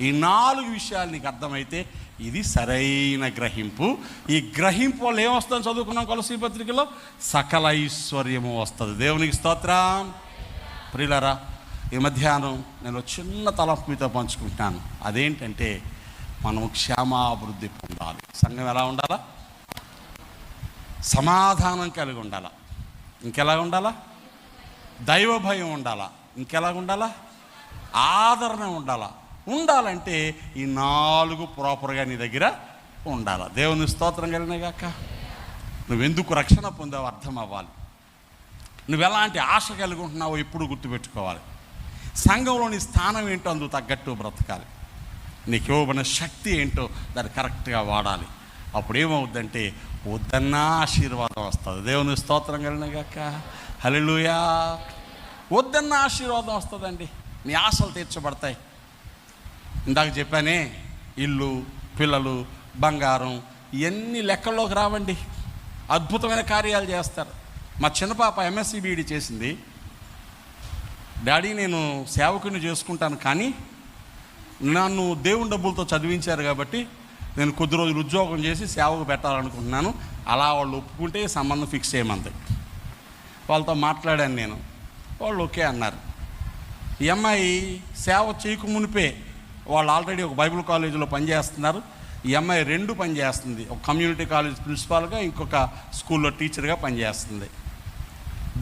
Speaker 1: ఈ 4 విషయాలు నీకు అర్థమైతే ఇది సరైన గ్రహింపు. ఈ గ్రహింపు వల్ల ఏమొస్తుందని చదువుకున్నాం కొలసీ పత్రికలో, సకల ఐశ్వర్యము వస్తుంది. దేవునికి స్తోత్రం. ప్రియులారా, ఈ మధ్యాహ్నం నేను చిన్న తలంపు మీతో పంచుకుంటున్నాను. అదేంటంటే మనం క్షేమాభివృద్ధి పొందాలి. సంఘం ఎలా ఉండాలా? సమాధానం కలిగి ఉండాలా. ఇంకెలా ఉండాలా? దైవ భయం ఉండాలా. ఇంకెలా ఉండాలా? ఆదరణ ఉండాలా. ఉండాలంటే ఈ 4 ప్రాపర్గా నీ దగ్గర ఉండాలి. దేవుని స్తోత్రం కలిగిన గాక. నువ్వెందుకు రక్షణ పొందావో అర్థం అవ్వాలి. నువ్వు ఎలాంటి ఆశ కలిగి ఉంటున్నావో ఎప్పుడు గుర్తుపెట్టుకోవాలి. సంఘంలో నీ స్థానం ఏంటో అందుకు తగ్గట్టు బ్రతకాలి. నీకు ఇవ్వబడిన శక్తి ఏంటో దాన్ని కరెక్ట్గా వాడాలి. అప్పుడు ఏమవుద్దంటే వద్దన్న ఆశీర్వాదం వస్తుంది. దేవుని స్తోత్రం కలిగిన గాక. హల్లెలూయా. వద్దన్న ఆశీర్వాదం వస్తుందండి. నీ ఆశలు తీర్చబడతాయి. ఇందాక చెప్పానే, ఇల్లు, పిల్లలు, బంగారం ఇవన్నీ లెక్కల్లోకి రావండి. అద్భుతమైన కార్యాలు చేస్తారు. మా చిన్న పాప MSc BD చేసింది. డాడీ నేను సేవకుని చేసుకుంటాను, కానీ నన్ను దేవుని డబ్బులతో చదివించారు కాబట్టి నేను కొద్ది రోజులు ఉద్యోగం చేసి సేవకు పెట్టాలనుకుంటున్నాను. అలా వాళ్ళు ఒప్పుకుంటే సంబంధం ఫిక్స్ చేయమంది. వాళ్ళతో మాట్లాడాను నేను. వాళ్ళు ఓకే అన్నారు. ఈ అమ్మాయి సేవ చేయకు మునిపే వాళ్ళు ఆల్రెడీ ఒక బైబిల్ కాలేజీలో పనిచేస్తున్నారు. ఈ అమ్మాయి 2 పనిచేస్తుంది. ఒక కమ్యూనిటీ కాలేజ్ ప్రిన్సిపాల్గా, ఇంకొక స్కూల్లో టీచర్గా పనిచేస్తుంది.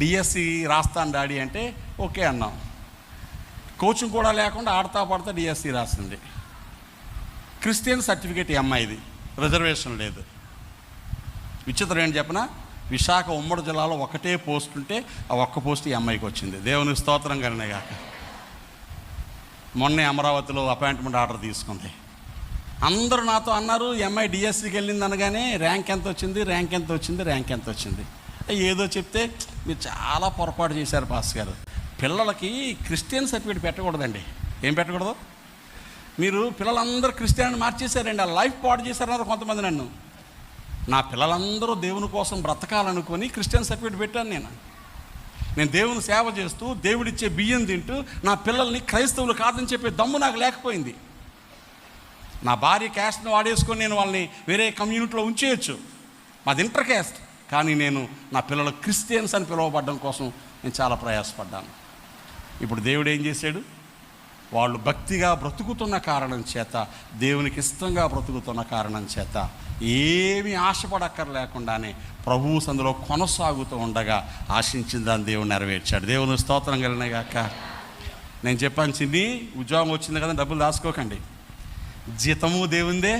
Speaker 1: DSC రాస్తాను డాడీ అంటే ఓకే అన్నాం. కోచింగ్ కూడా లేకుండా ఆడతా పడతా DSC రాసింది. క్రిస్టియన్ సర్టిఫికేట్ ఈ అమ్మాయిది, రిజర్వేషన్ లేదు. విచిత్రం ఏంటి చెప్పనా, విశాఖ ఉమ్మడి జిల్లాలో ఒకటే పోస్ట్ ఉంటే ఆ ఒక్క పోస్ట్ ఈ అమ్మాయికి వచ్చింది. దేవుని స్తోత్రం కలిగిన గాక. మొన్నే అమరావతిలో అపాయింట్మెంట్ ఆర్డర్ తీసుకుంది. అందరూ నాతో అన్నారు, ఈ అమ్మాయి DSCకి వెళ్ళింది అనగానే ర్యాంక్ ఎంత వచ్చింది, ర్యాంక్ ఎంత వచ్చింది, ర్యాంక్ ఎంత వచ్చింది. ఏదో చెప్తే మీరు చాలా పొరపాటు చేశారు పాస్ గారు. పిల్లలకి క్రిస్టియన్ సర్టిఫికేట్ పెట్టకూడదండి. ఏం పెట్టకూడదు? మీరు పిల్లలందరూ క్రిస్టియన్ మార్చేశారండి. ఆ లైఫ్ పాడు చేశారన్నారు కొంతమంది. నా పిల్లలందరూ దేవుని కోసం బ్రతకాలనుకొని క్రిస్టియన్ సర్టిఫికేట్ పెట్టాను. నేను దేవుని సేవ చేస్తూ దేవుడిచ్చే బియ్యం తింటూ నా పిల్లల్ని క్రైస్తవులు కాదని చెప్పే దమ్ము నాకు లేకపోయింది. నా భార్య క్యాస్ట్ని వాడేసుకొని నేను వాళ్ళని వేరే కమ్యూనిటీలో ఉంచేయచ్చు, మాది ఇంటర్ క్యాస్ట్. కానీ నేను నా పిల్లలు క్రిస్టియన్స్ అని పిలువబడడం కోసం నేను చాలా ప్రయాసపడ్డాను. ఇప్పుడు దేవుడు ఏం చేశాడు? వాళ్ళు భక్తిగా బ్రతుకుతున్న కారణం చేత, దేవునికి ఇష్టంగా బ్రతుకుతున్న కారణం చేత ఏమీ ఆశపడక్కర్లేకుండానే ప్రభువు సందులో కొనసాగుతూ ఉండగా ఆశించిన దాన్ని దేవుడు నెరవేర్చాడు. దేవుని స్తోత్రం కలిగిన గాక. నేను చెప్పాను, చిన్ని ఉద్యోగం వచ్చింది కదా డబ్బులు దాచుకోకండి. జీతము దేవుందే,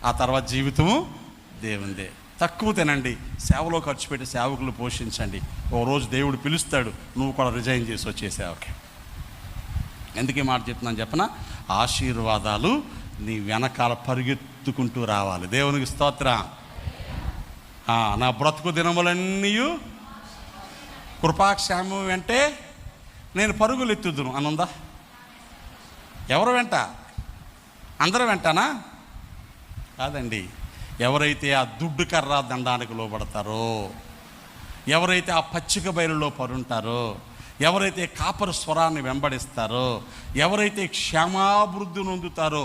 Speaker 1: ఆ తర్వాత జీవితము దేవుందే. తక్కువ తినండి, సేవలో ఖర్చు పెట్టి సేవకులు పోషించండి. ఓ రోజు దేవుడు పిలుస్తాడు, నువ్వు కూడా రిజైన్ చేసి వచ్చే సేవకి. ఎందుకే మాట చెప్తున్నాను చెప్పనా? ఆశీర్వాదాలు నీ వెనకాల పరిగెత్తుకుంటూ రావాలి. దేవునికి స్తోత్రం. నా బ్రతుకు దినములన్నీ కృపాక్షేమం వెంటే నేను పరుగులు ఎత్తుదును అనుందా? ఎవరు వెంట? అందరూ వెంటనా? కాదండి. ఎవరైతే ఆ దుడ్డు కర్ర దండానికి లోబడతారో, ఎవరైతే ఆ పచ్చిక బయలులో పరుంటారో, ఎవరైతే కాపరు స్వరాన్ని వెంబడిస్తారో, ఎవరైతే క్షేమాభివృద్ధి నొందుతారో,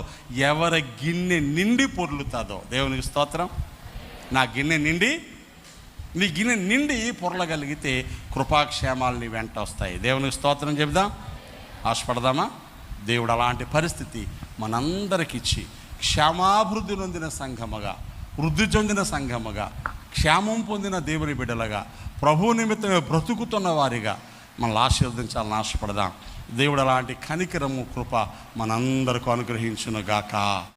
Speaker 1: ఎవరి గిన్నె నిండి పొర్లుతుందో. దేవునికి స్తోత్రం. నా గిన్నె నిండి, నీ గిన్నె నిండి పొరలగలిగితే కృపాక్షేమాలు నీ వెంట వస్తాయి. దేవునికి స్తోత్రం చెబుదాం, ఆశపడదామా? దేవుడు అలాంటి పరిస్థితి మనందరికిచ్చి క్షేమాభివృద్ధి నొందిన సంఘముగా, వృద్ధి చెందిన సంఘముగా, క్షేమం పొందిన దేవుని బిడ్డలుగా, ప్రభువు నిమిత్తమే బ్రతుకుతున్న వారిగా మనల్ని ఆశీర్వదించాలని ఆశపడదాం. దేవుడు అలాంటి కనికరము, కృప మనందరికీ అనుగ్రహించునుగాక.